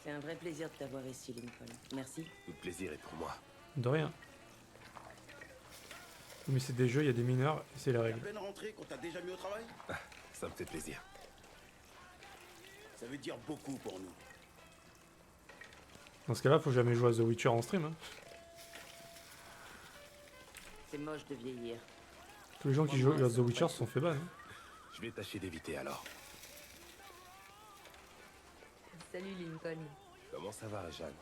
C'est un vrai plaisir de t'avoir ici, Lincoln. Merci. Tout le plaisir est pour moi. De rien. Mais c'est des jeux, il y a des mineurs, et c'est la règle. À peine rentré qu'on t'a déjà mis au travail? Ça me fait plaisir. Ça veut dire beaucoup pour nous. Dans ce cas-là, faut jamais jouer à The Witcher en stream. Hein. C'est moche de vieillir. Tous les gens qui jouent à The Witcher se sont fait ban. Hein. Je vais tâcher d'éviter alors. Salut Lincoln. Comment ça va, Jeanne?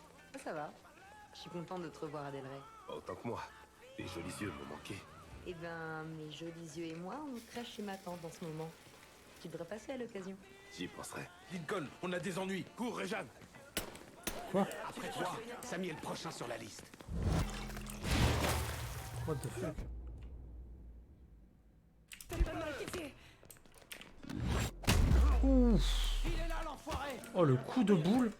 Ça va. Je suis contente de te revoir à Delray. Autant que moi. Tes jolis yeux me manquaient. Eh ben, mes jolis yeux et moi, on crèche chez ma tante en ce moment. Tu devrais passer à l'occasion. J'y penserai. Lincoln, on a des ennuis. Cours, Réjeanne. Quoi? Après toi, Samy est le prochain sur la liste. What the fuck? Ouf. Il est là, l'enfoiré. Oh, le coup de boule.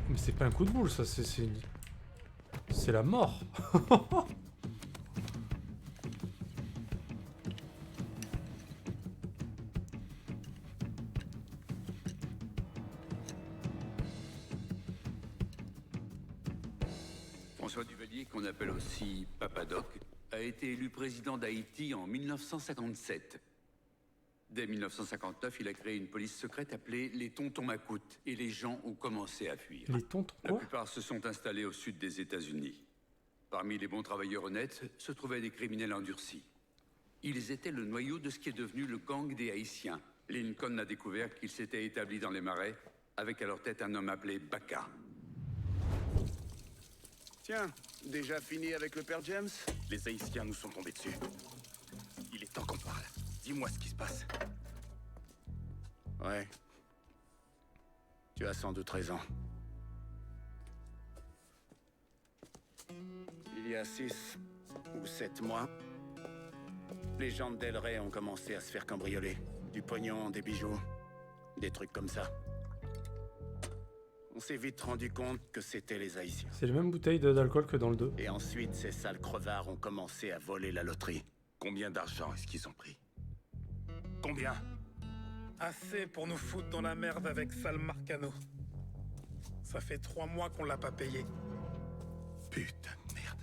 Mais c'est pas un coup de boule, ça, c'est la mort. François Duvalier, qu'on appelle aussi Papadoc, a été élu président d'Haïti en 1957. Dès 1959, il a créé une police secrète appelée les Tontons Macoutes, et les gens ont commencé à fuir. Les tontons La quoi? plupart se sont installés au sud des États-Unis. Parmi les bons travailleurs honnêtes se trouvaient des criminels endurcis. Ils étaient le noyau de ce qui est devenu le gang des Haïtiens. Lincoln a découvert qu'ils s'étaient établis dans les marais, avec à leur tête un homme appelé Baka. Tiens, déjà fini avec le père James? Les Haïtiens nous sont tombés dessus. Il est temps qu'on parle. Dis-moi ce qui se passe. Ouais. Tu as sans doute raison. Il y a 6 ou 7 mois, les gens de Del Rey ont commencé à se faire cambrioler. Du pognon, des bijoux, des trucs comme ça. On s'est vite rendu compte que c'était les Haïtiens. C'est les mêmes bouteilles d'alcool que dans le 2. Et ensuite, ces sales crevards ont commencé à voler la loterie. Combien d'argent est-ce qu'ils ont pris? Combien? Assez pour nous foutre dans la merde avec Sal Marcano. Ça fait 3 mois qu'on l'a pas payé. Putain de merde.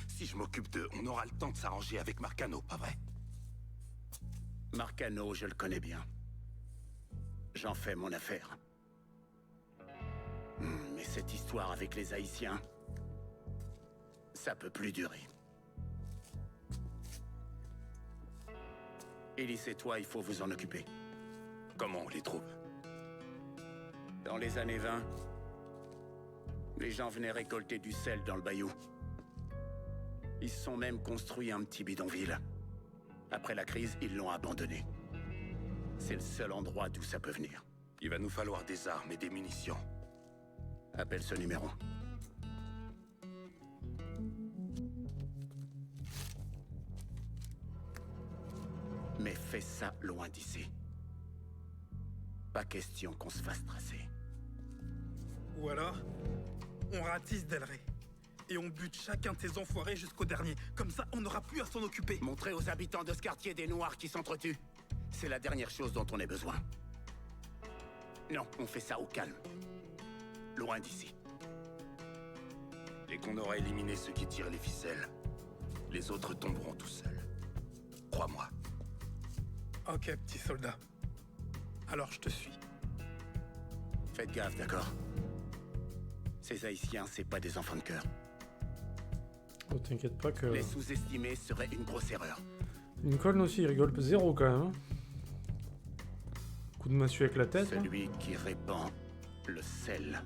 Si je m'occupe d'eux, on aura le temps de s'arranger avec Marcano, pas vrai? Marcano, je le connais bien. J'en fais mon affaire. Mais cette histoire avec les Haïtiens, ça peut plus durer. Ellis et toi, il faut vous en occuper. Comment on les trouve? Dans les années 20, les gens venaient récolter du sel dans le bayou. Ils se sont même construits un petit bidonville. Après la crise, ils l'ont abandonné. C'est le seul endroit d'où ça peut venir. Il va nous falloir des armes et des munitions. Appelle ce numéro. Mais fais ça loin d'ici. Pas question qu'on se fasse tracer. Ou alors, on ratisse Del Rey. Et on bute chacun de ces enfoirés jusqu'au dernier. Comme ça, on n'aura plus à s'en occuper. Montrer aux habitants de ce quartier des Noirs qui s'entretuent. C'est la dernière chose dont on ait besoin. Non, on fait ça au calme. Loin d'ici. Dès qu'on aura éliminé ceux qui tirent les ficelles, les autres tomberont tout seuls. Crois-moi. Ok, petit soldat. Alors je te suis. Faites gaffe, d'accord? Ces Haïtiens, c'est pas des enfants de cœur. Oh, t'inquiète pas que... Les sous-estimer serait une grosse erreur. Lincoln aussi, il rigole zéro quand même. Hein. Coup de massue avec la tête. Celui qui répand le sel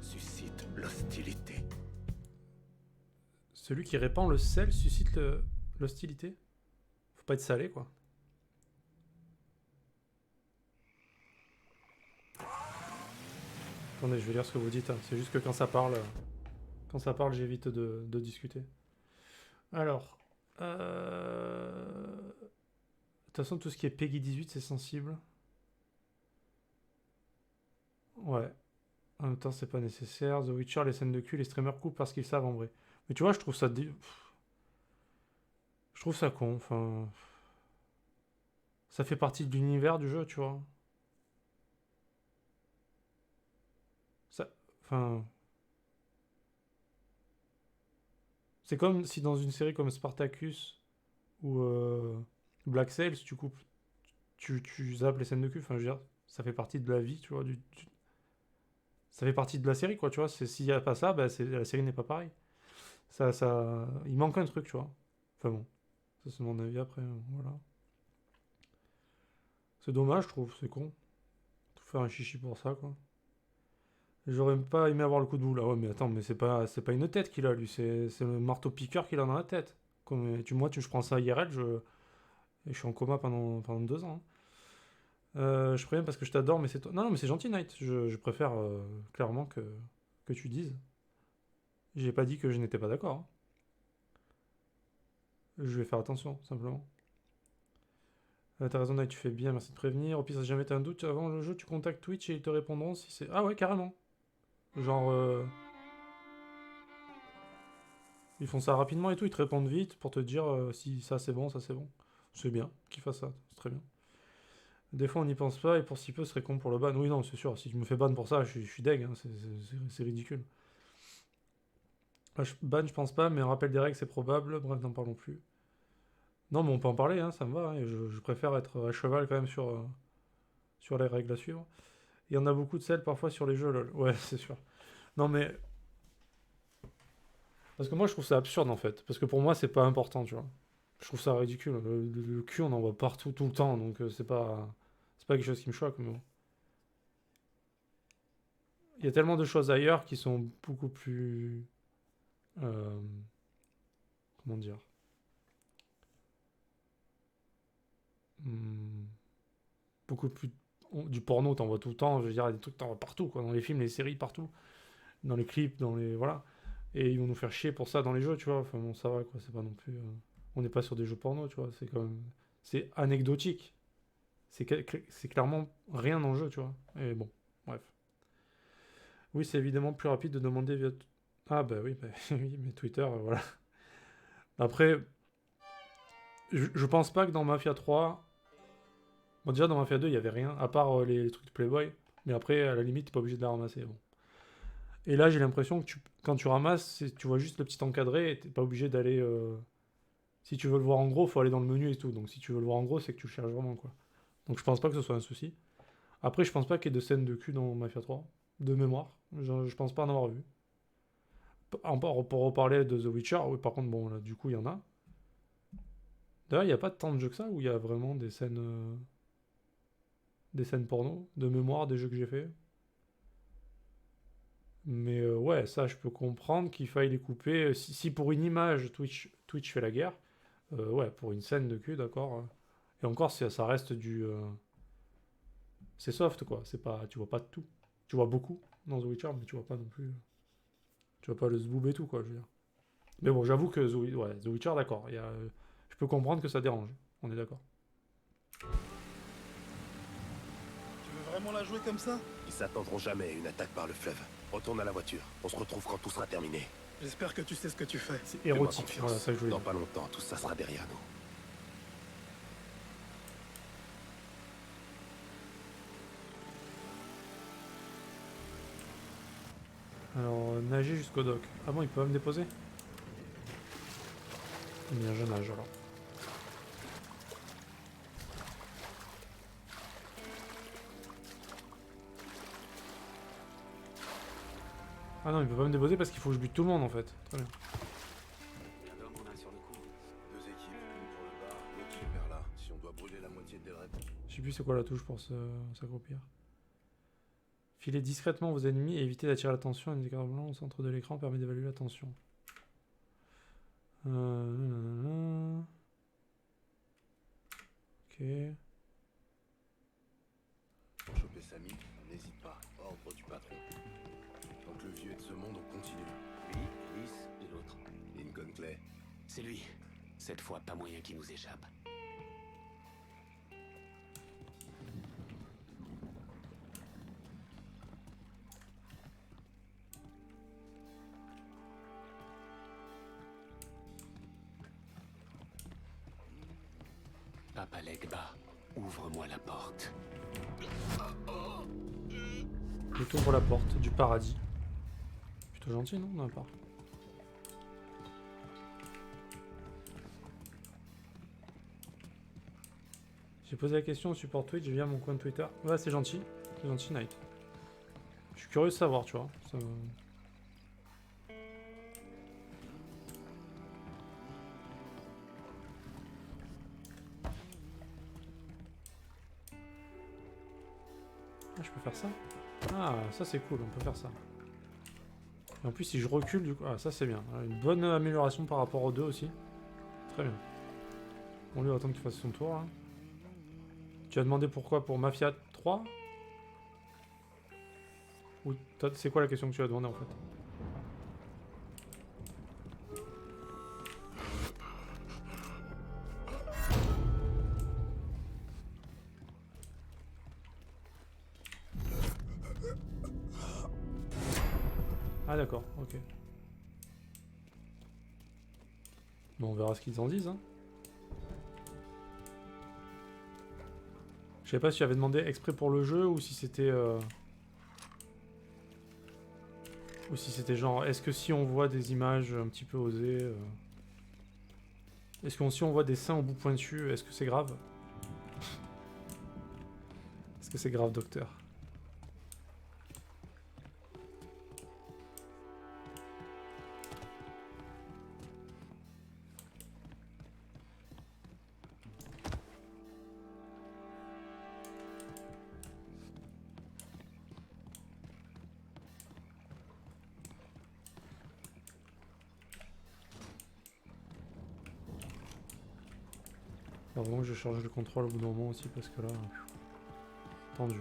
suscite l'hostilité. Celui qui répand le sel suscite l'hostilité. Faut pas être salé, quoi. Attendez, je vais lire ce que vous dites. Hein. C'est juste que quand ça parle, j'évite de discuter. Alors, de toute façon, tout ce qui est Peggy 18, c'est sensible. Ouais. En même temps, c'est pas nécessaire. The Witcher, les scènes de cul, les streamers coupent parce qu'ils savent en vrai. Mais tu vois, je trouve ça... Je trouve ça con. Enfin... Ça fait partie de l'univers du jeu, tu vois. Ça... Enfin... C'est comme si dans une série comme Spartacus ou Black Sails, tu coupes... Tu zappes les scènes de cul. Enfin, je veux dire, ça fait partie de la vie, tu vois, ça fait partie de la série, quoi, tu vois. S'il n'y a pas ça, bah, la série n'est pas pareille. Il manque un truc, tu vois. Enfin bon, ça c'est mon avis après, voilà. C'est dommage, je trouve, c'est con. Tout faire un chichi pour ça, quoi. J'aurais pas aimé avoir le coup de boule. Ah ouais, mais attends, mais c'est pas une tête qu'il a, lui. C'est le marteau-piqueur qu'il a dans la tête. Comme, je prends ça IRL, et je suis en coma pendant 2 ans. Hein. Je préviens parce que je t'adore, mais c'est toi. Non, mais c'est gentil, Knight. Je préfère clairement que tu dises. J'ai pas dit que je n'étais pas d'accord. Hein. Je vais faire attention, simplement. T'as raison, Knight, tu fais bien, merci de prévenir. Au pire, si jamais t'as un doute avant le jeu, tu contactes Twitch et ils te répondront si c'est... Ah ouais, carrément. Genre... Ils font ça rapidement et tout, ils te répondent vite pour te dire si ça c'est bon, ça c'est bon. C'est bien qu'ils fassent ça, c'est très bien. Des fois on n'y pense pas et pour si peu ce serait con pour le ban. Oui non c'est sûr, si je me fais ban pour ça je suis deg, hein. C'est ridicule. Ban je pense pas, mais un rappel des règles c'est probable, bref n'en parlons plus. Non mais on peut en parler, hein, ça me va, hein, et je préfère être à cheval quand même sur les règles à suivre. Il y en a beaucoup de sel parfois sur les jeux lol, ouais c'est sûr. Non mais... Parce que moi, je trouve ça absurde, en fait. Parce que pour moi, c'est pas important, tu vois. Je trouve ça ridicule. Le cul, on en voit partout, tout le temps, donc c'est pas quelque chose qui me choque, mais bon. Il y a tellement de choses ailleurs qui sont beaucoup plus... comment dire? Beaucoup plus... Du porno, t'en vois tout le temps. Je veux dire, des trucs, t'en vois partout, quoi. Dans les films, les séries, partout. Dans les clips, dans les... Voilà. Et ils vont nous faire chier pour ça dans les jeux, tu vois. Enfin bon, ça va, quoi. C'est pas non plus... On n'est pas sur des jeux porno, tu vois. C'est quand même... C'est anecdotique. C'est clairement rien dans le jeu, tu vois. Et bon, bref. Oui, c'est évidemment plus rapide de demander via... Ah bah oui, oui, mais Twitter, voilà. Après, je pense pas que dans Mafia 3... Bon, déjà, dans Mafia 2, il y avait rien, à part les trucs de Playboy. Mais après, à la limite, t'es pas obligé de la ramasser, bon. Et là, j'ai l'impression que quand tu ramasses, tu vois juste le petit encadré et t'es pas obligé d'aller... Si tu veux le voir en gros, faut aller dans le menu et tout. Donc si tu veux le voir en gros, c'est que tu le cherches vraiment, quoi. Donc je pense pas que ce soit un souci. Après, je pense pas qu'il y ait de scènes de cul dans Mafia 3. De mémoire. Je pense pas en avoir vu. Pour reparler de The Witcher, oui, par contre, bon, là, du coup, il y en a. D'ailleurs, il n'y a pas tant de jeux que ça où il y a vraiment des scènes porno, de mémoire, des jeux que j'ai fait. Mais ouais, ça, je peux comprendre qu'il faille les couper. Si pour une image, Twitch fait la guerre, ouais, pour une scène de cul, d'accord. Et encore, ça reste du... c'est soft, quoi. C'est pas, tu vois pas tout. Tu vois beaucoup dans The Witcher, mais tu vois pas non plus... Tu vois pas le zboob et tout, quoi, je veux dire. Mais bon, j'avoue que The Witcher, d'accord. Je peux comprendre que ça dérange. On est d'accord. Tu veux vraiment la jouer comme ça? Ils s'attendront jamais à une attaque par le fleuve. Retourne à la voiture. On se retrouve quand tout sera terminé. J'espère que tu sais ce que tu fais. C'est érotique. Voilà, ça que je voulais Dans dire. pas longtemps, tout ça sera derrière nous. Alors, nager jusqu'au dock. Ah bon, il peut pas me déposer? Bien, je nage alors. Ah non, il peut pas me déposer parce qu'il faut que je bute tout le monde en fait. Très bien. Un homme on a sur le coup. Deux équipes, une pour le bar, l'autre super là. Si on doit brûler la moitié des rêves. Je sais plus c'est quoi la touche pour s'accroupir. Filez discrètement vos ennemis et évitez d'attirer l'attention. Un indicateur blanc au centre de l'écran permet d'évaluer la tension. Ok. Pour choper Samy, n'hésite pas. Ordre du patron. Donc le vieux de ce monde, on continue. Lui, Ellis et l'autre. Lincoln Clay. C'est lui. Cette fois, pas moyen qu'il nous échappe. Papa Legba, ouvre-moi la porte. Je t'ouvre la porte du paradis. Plutôt gentil, non? Non, pas. J'ai posé la question au support Twitch via mon compte Twitter. Ouais, c'est gentil. C'est gentil, Night. Je suis curieux de savoir, tu vois. Ça... Ah, je peux faire ça? Ah, ça c'est cool, on peut faire ça. Et en plus, si je recule, du coup... Ah, ça c'est bien. Une bonne amélioration par rapport aux deux aussi. Très bien. On lui va attendre qu'il fasse son tour, là. Tu as demandé pourquoi pour Mafia 3? Ou c'est quoi la question que tu as demandé en fait? Ah d'accord, ok. Bon, on verra ce qu'ils en disent, hein. Je sais pas si tu avais demandé exprès pour le jeu ou si c'était... Ou si c'était genre, est-ce que si on voit des images un petit peu osées... Est-ce que si on voit des seins au bout pointu, est-ce que c'est grave? Est-ce que c'est grave, docteur? Faut vraiment que je change le contrôle au bout d'un moment aussi parce que là... tendu.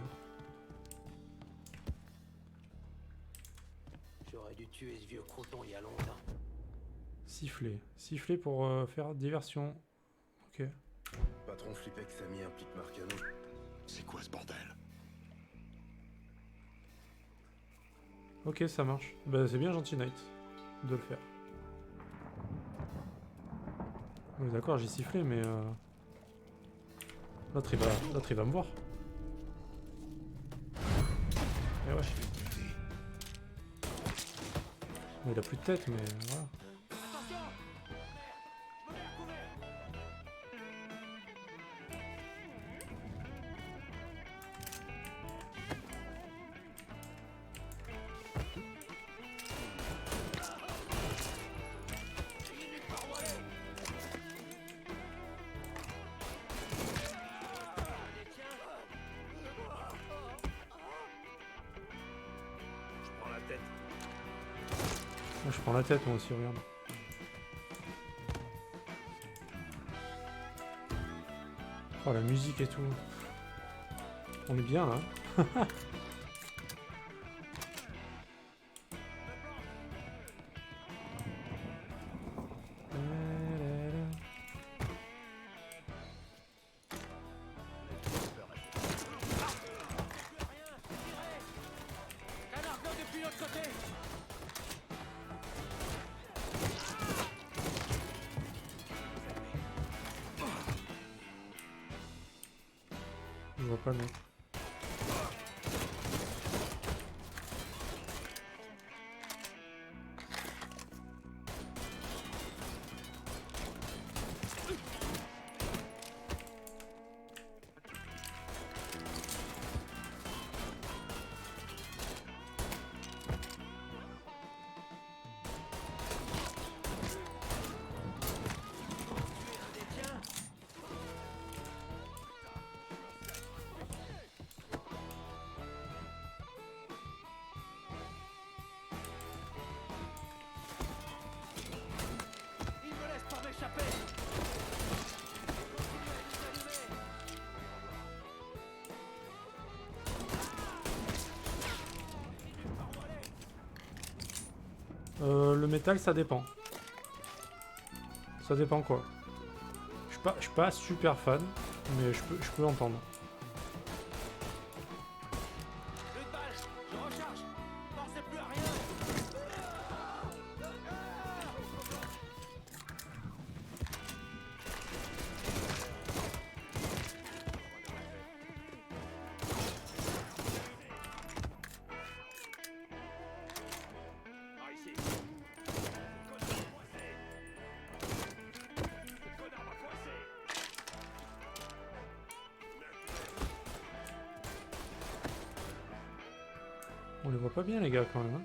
J'aurais dû tuer ce vieux croton il y a longtemps. Siffler. Siffler pour faire diversion. Ok. Patron flippait que Samy implique Marcano. C'est quoi ce bordel? Ok, ça marche. Bah c'est bien gentil Knight de le faire. Oui d'accord, j'ai sifflé mais... L'autre il va me voir. Et ouais. Bon, il a plus de tête mais voilà. Moi, je prends la tête moi aussi, regarde. Oh la musique et tout. On est bien là. Je vois pas le mec. Le métal, ça dépend. Ça dépend quoi. Je suis pas super fan, mais je peux entendre. On les voit pas bien les gars quand même. Hein.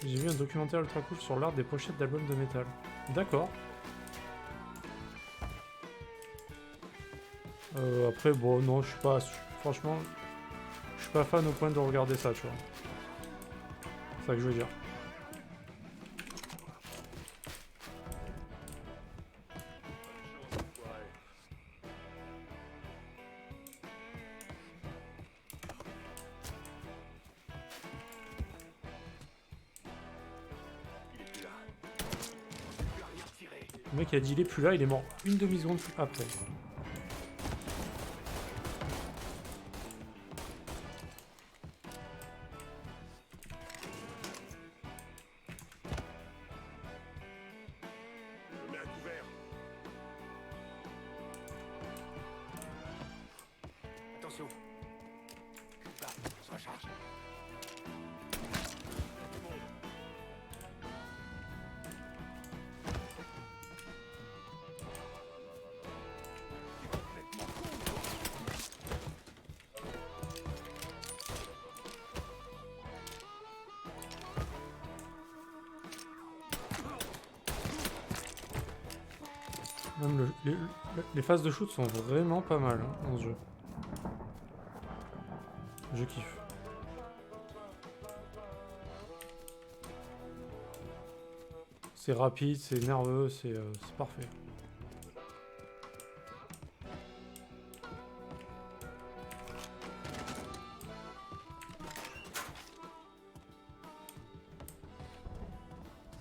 J'ai vu un documentaire ultra cool sur l'art des pochettes d'albums de métal. D'accord. Après bon non je suis pas... Franchement je suis pas fan au point de regarder ça tu vois. C'est ça que je veux dire. Le mec a dit il est plus là, il est mort une demi-seconde après. Je mets à couvert. Attention. Là, on se recharge. Même les phases de shoot sont vraiment pas mal hein, dans ce jeu. Je kiffe. C'est rapide, c'est nerveux, c'est parfait.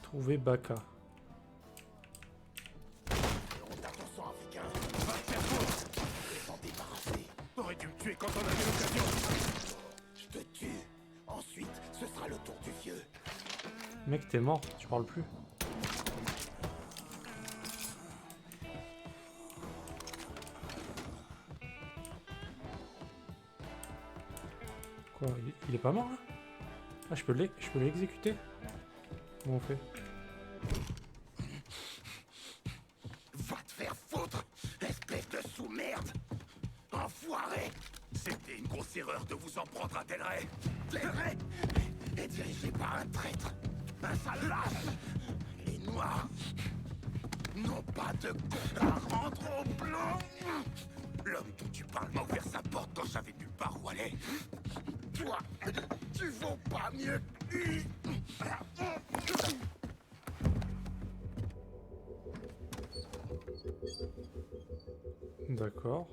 Trouver Baka. T'aurais dû me tuer quand on avait l'occasion. Je te tue. Ensuite, ce sera le tour du vieux. Mec, t'es mort, tu parles plus. Quoi, il est pas mort là? Ah, je peux l'exécuter? Comment on fait? Va te faire foutre, espèce de sous-merde. Enfoiré. C'était une grosse erreur de vous en prendre à Delray. Delray est dirigé par un traître. Un sale lâche. Les Noirs n'ont pas de compte à rendre au blanc. L'homme dont tu parles m'a ouvert sa porte quand j'avais nulle part où aller. Toi, tu vaux pas mieux que lui. D'accord.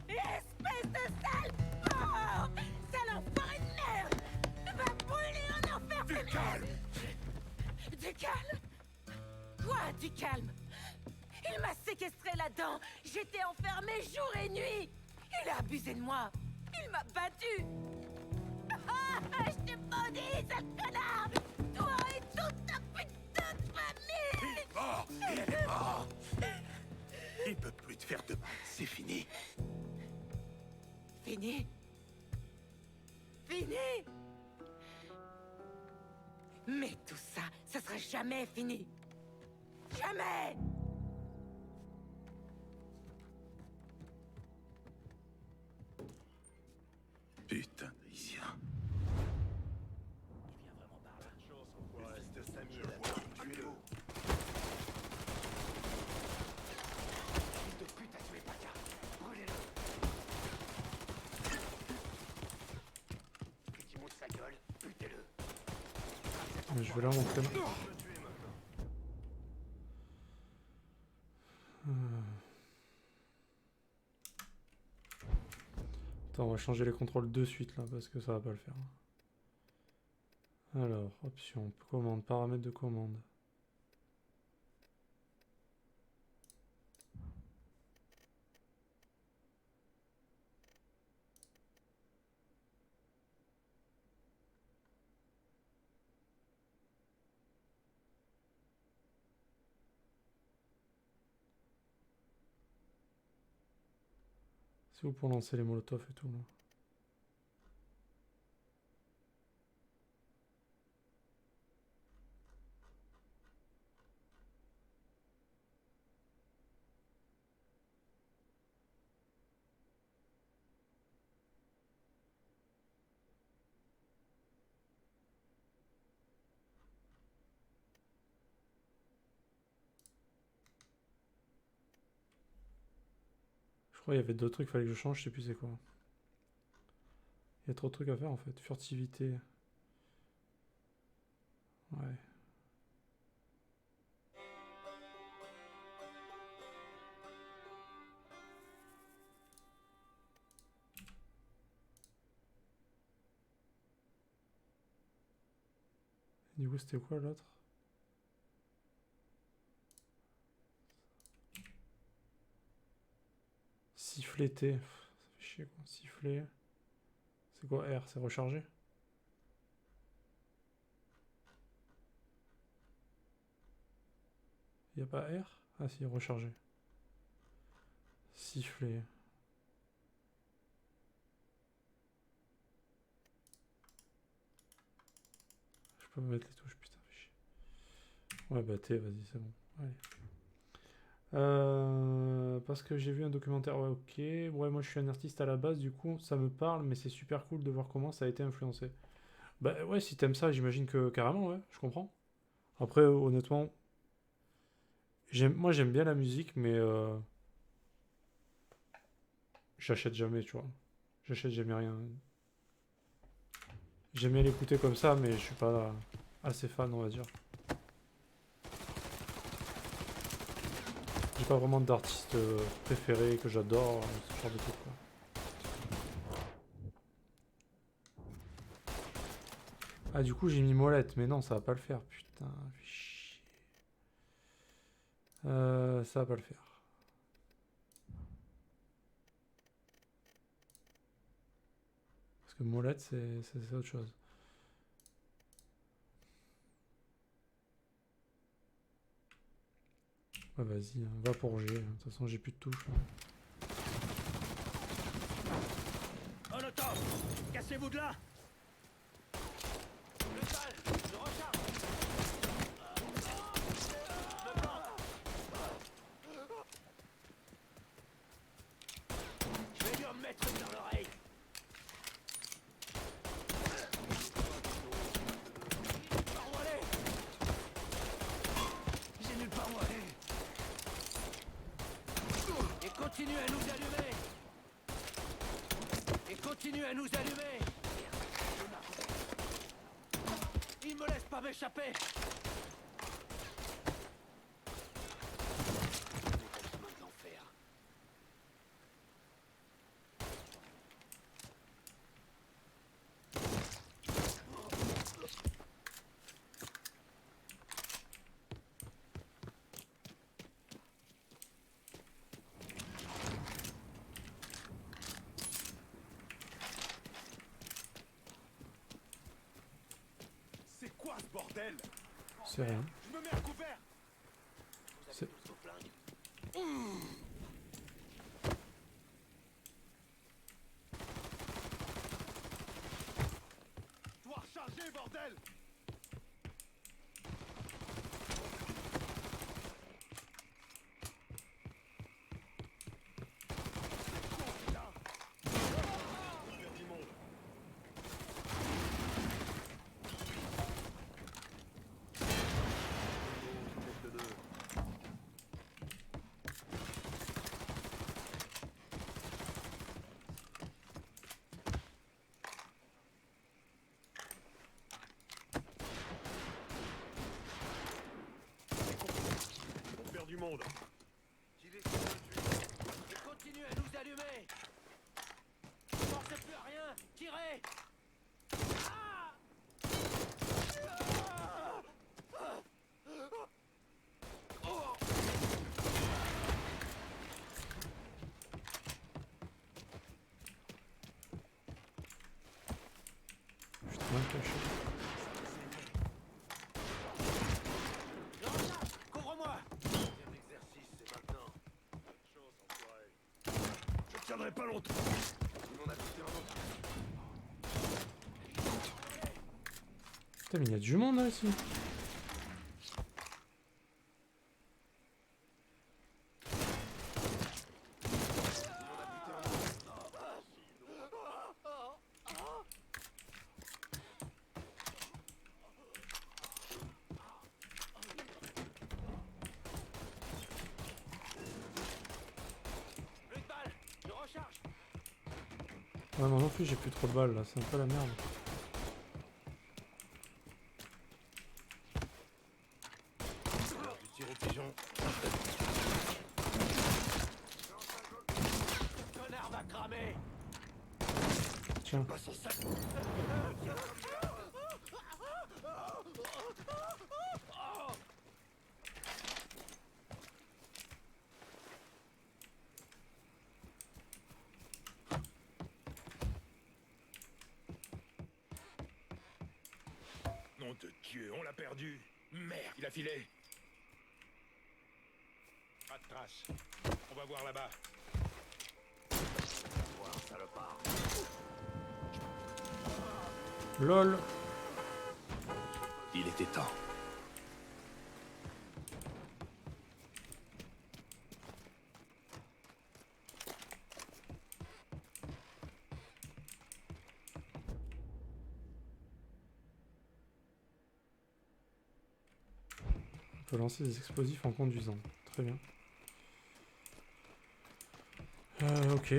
Espèce de sale porc! Sale enfoiré de merde! Va brûler en enfer! Du calme! Du calme? Quoi, du calme? Il m'a séquestré là-dedans! J'étais enfermé jour et nuit! Il a abusé de moi! Il m'a battu! Ah, je t'ai maudit, sale connard! Toi et toute ta putain de famille! Il est mort! Il est mort! Il peut plus te faire de mal, c'est fini. Fini? Fini? Mais tout ça, ça sera jamais fini! Jamais! Putain d'Haïtien. Je vais la montrer. Attends, on va changer les contrôles de suite là parce que ça va pas le faire. Alors, option, commande, paramètres de commande. C'est où pour lancer les molotovs et tout là? Je crois qu'il y avait d'autres trucs, fallait que je change, je sais plus c'est quoi. Il y a trop de trucs à faire en fait. Furtivité. Ouais. Du coup, c'était quoi l'autre? Siffleter. Ça fait chier quoi. Siffler. C'est quoi R? C'est recharger? Y a pas R? Ah si, recharger. Siffler. Je peux pas mettre les touches, putain, fais chier. Ouais bah T, vas-y, c'est bon. Allez. Parce que j'ai vu un documentaire, ouais ok. Ouais, moi je suis un artiste à la base, du coup ça me parle, mais c'est super cool de voir comment ça a été influencé. Bah ouais, si t'aimes ça, j'imagine que carrément, ouais, je comprends. Après, honnêtement, moi j'aime bien la musique, mais j'achète jamais, tu vois. J'achète jamais rien. J'aime bien l'écouter comme ça, mais je suis pas assez fan, on va dire. J'ai pas vraiment d'artiste préféré que j'adore, ce genre de truc quoi. Ah du coup j'ai mis molette, mais non ça va pas le faire, putain, fais chier. Ça va pas le faire. Parce que molette c'est autre chose. Ouais vas-y, hein, va pour G, de toute façon j'ai plus de touches. Molotov, cassez-vous de là. Je vais lui en mettre une dans l'oreille. Par où aller? J'ai nulle part où aller. Et continuez à nous allumer. Et continuez à nous allumer. Il me laisse pas m'échapper. C'est quoi ce bordel? C'est rien. Je me mets à couvert. C'est... Toi recharger, bordel. Du monde. Continuez à nous allumer. Ne pensez plus à rien. Tirez. Ah! Oh! Putain, mal caché. Couvre-moi. Je tiendrai pas longtemps. Il m'en a coûté un autre. Putain mais il y a du monde là ici. Ouais, moi non plus j'ai plus trop de balles là, c'est un peu la merde. Du tir au pigeon. Connard va cramer. Tiens. Nom de Dieu, on l'a perdu. Merde, il a filé. Pas de trace. On va voir là-bas. Voir, salopard. LOL. Il était temps. On peut lancer des explosifs en conduisant. Très bien. Ok.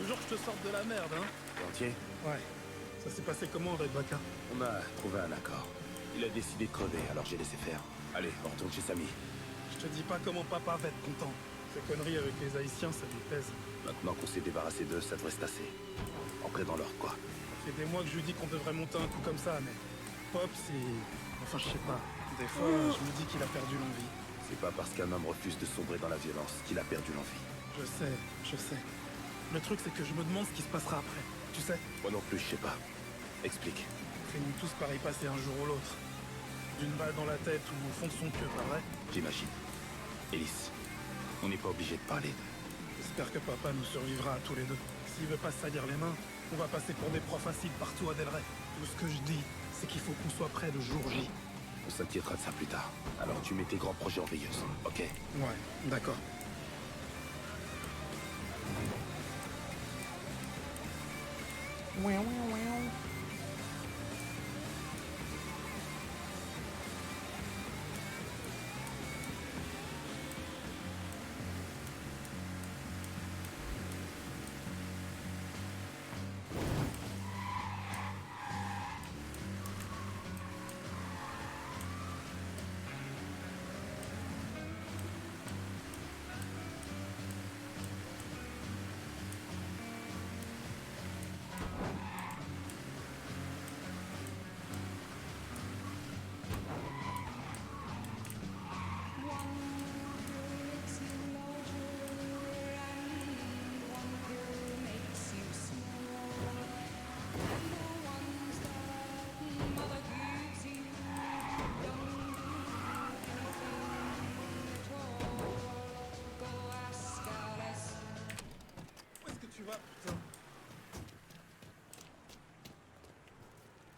Toujours que je te sorte de la merde, hein. Entier? Ouais. Ça s'est passé comment avec Baka? On a trouvé un accord. Il a décidé de crever, alors j'ai laissé faire. Allez, on retourne chez Samy. Je te dis pas comment papa va être content. Ces conneries avec les Haïtiens, ça lui pèse. Maintenant qu'on s'est débarrassé d'eux, ça devrait se tasser. Entrer dans l'ordre, quoi. Ça fait des mois que je lui dis qu'on devrait monter un coup comme ça, mais... Pops, enfin, je sais pas. Des fois, je me dis qu'il a perdu l'envie. C'est pas parce qu'un homme refuse de sombrer dans la violence qu'il a perdu l'envie. Je sais. Le truc, c'est que je me demande ce qui se passera après. Tu sais? Moi non plus, je sais pas. Explique. Finissons tous par y passer un jour ou l'autre. D'une balle dans la tête ou au fond de son queue, pas vrai? J'imagine. Ellis, on n'est pas obligé de parler. J'espère que papa nous survivra à tous les deux. S'il veut pas se salir les mains, on va passer pour des proies faciles partout à Del Rey. Tout ce que je dis, c'est qu'il faut qu'on soit prêt le jour J. On s'inquiétera de ça plus tard. Alors tu mets tes grands projets en veilleuse, ok? Ouais, d'accord.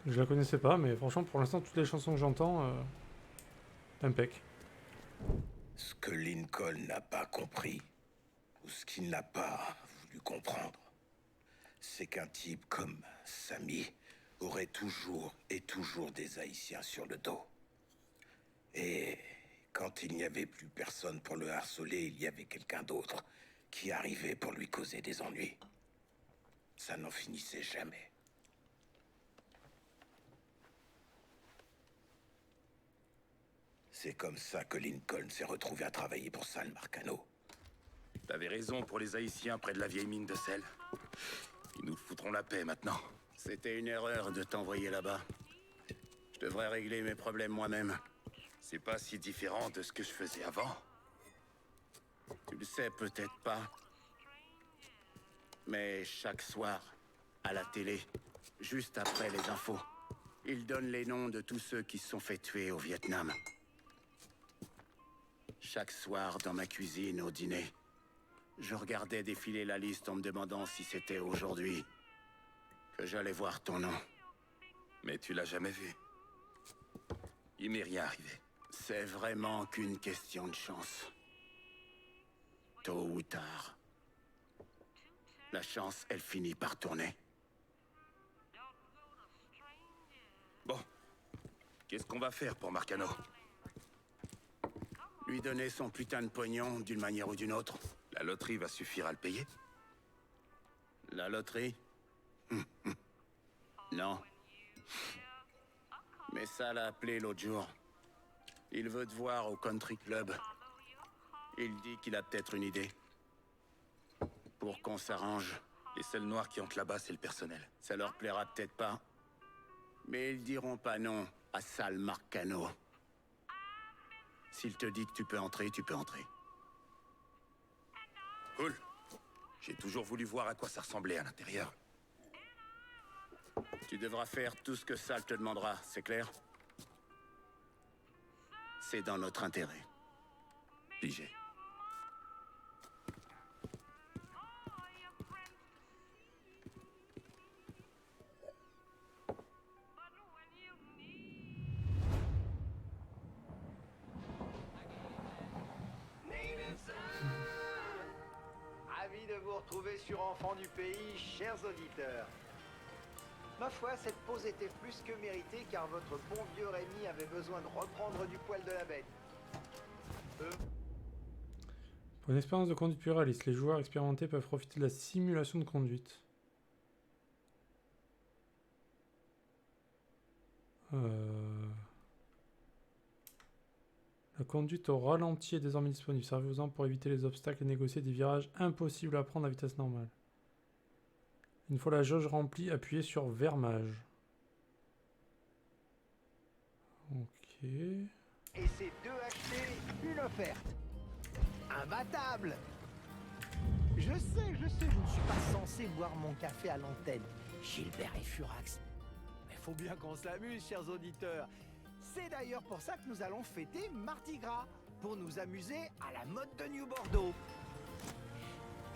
Je la connaissais pas, mais franchement, pour l'instant, toutes les chansons que j'entends, impec. Ce que Lincoln n'a pas compris, ou ce qu'il n'a pas voulu comprendre, c'est qu'un type comme Samy aurait toujours et toujours des Haïtiens sur le dos. Et quand il n'y avait plus personne pour le harceler, il y avait quelqu'un d'autre qui arrivait pour lui causer des ennuis. Ça n'en finissait jamais. C'est comme ça que Lincoln s'est retrouvé à travailler pour Sal Marcano. T'avais raison pour les Haïtiens près de la vieille mine de sel. Ils nous foutront la paix maintenant. C'était une erreur de t'envoyer là-bas. Je devrais régler mes problèmes moi-même. C'est pas si différent de ce que je faisais avant. Tu le sais peut-être pas. Mais chaque soir, à la télé, juste après les infos, ils donnent les noms de tous ceux qui se sont fait tuer au Vietnam. Chaque soir, dans ma cuisine, au dîner, je regardais défiler la liste en me demandant si c'était aujourd'hui que j'allais voir ton nom. Mais tu l'as jamais vu. Il m'est rien arrivé. C'est vraiment qu'une question de chance. Tôt ou tard, la chance, elle finit par tourner. Bon, qu'est-ce qu'on va faire pour Marcano? Lui donner son putain de pognon d'une manière ou d'une autre. La loterie va suffire à le payer? La loterie? Non. Mais ça l'a appelé l'autre jour. Il veut te voir au country club. Il dit qu'il a peut-être une idée. Pour qu'on s'arrange. Les seuls noirs qui entrent là-bas, c'est le personnel. Ça leur plaira peut-être pas. Mais ils diront pas non à Sal Marcano. S'il te dit que tu peux entrer, tu peux entrer. Cool. J'ai toujours voulu voir à quoi ça ressemblait à l'intérieur. Tu devras faire tout ce que Sal te demandera, c'est clair? C'est dans notre intérêt. Pigé. Ravi de vous retrouver sur Enfants du Pays, chers auditeurs. Ma foi, cette pause était plus que méritée car votre bon vieux Rémi avait besoin de reprendre du poil de la bête. Pour une expérience de conduite plus réaliste, les joueurs expérimentés peuvent profiter de la simulation de conduite. La conduite au ralenti est désormais disponible. Servez-vous-en pour éviter les obstacles et négocier des virages impossibles à prendre à vitesse normale. Une fois la jauge remplie, appuyez sur Vermage. Ok. Et c'est 2 achetés, une offerte. Imbattable. Je sais, je ne suis pas censé boire mon café à l'antenne. Gilbert et Furax. Mais faut bien qu'on s'amuse, chers auditeurs. C'est d'ailleurs pour ça que nous allons fêter Mardi Gras, pour nous amuser à la mode de New Bordeaux.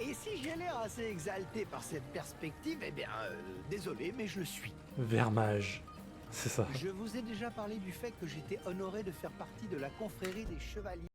Et si j'ai l'air assez exalté par cette perspective, eh bien, désolé, mais je le suis. Vermage. C'est ça. Je vous ai déjà parlé du fait que j'étais honoré de faire partie de la confrérie des chevaliers.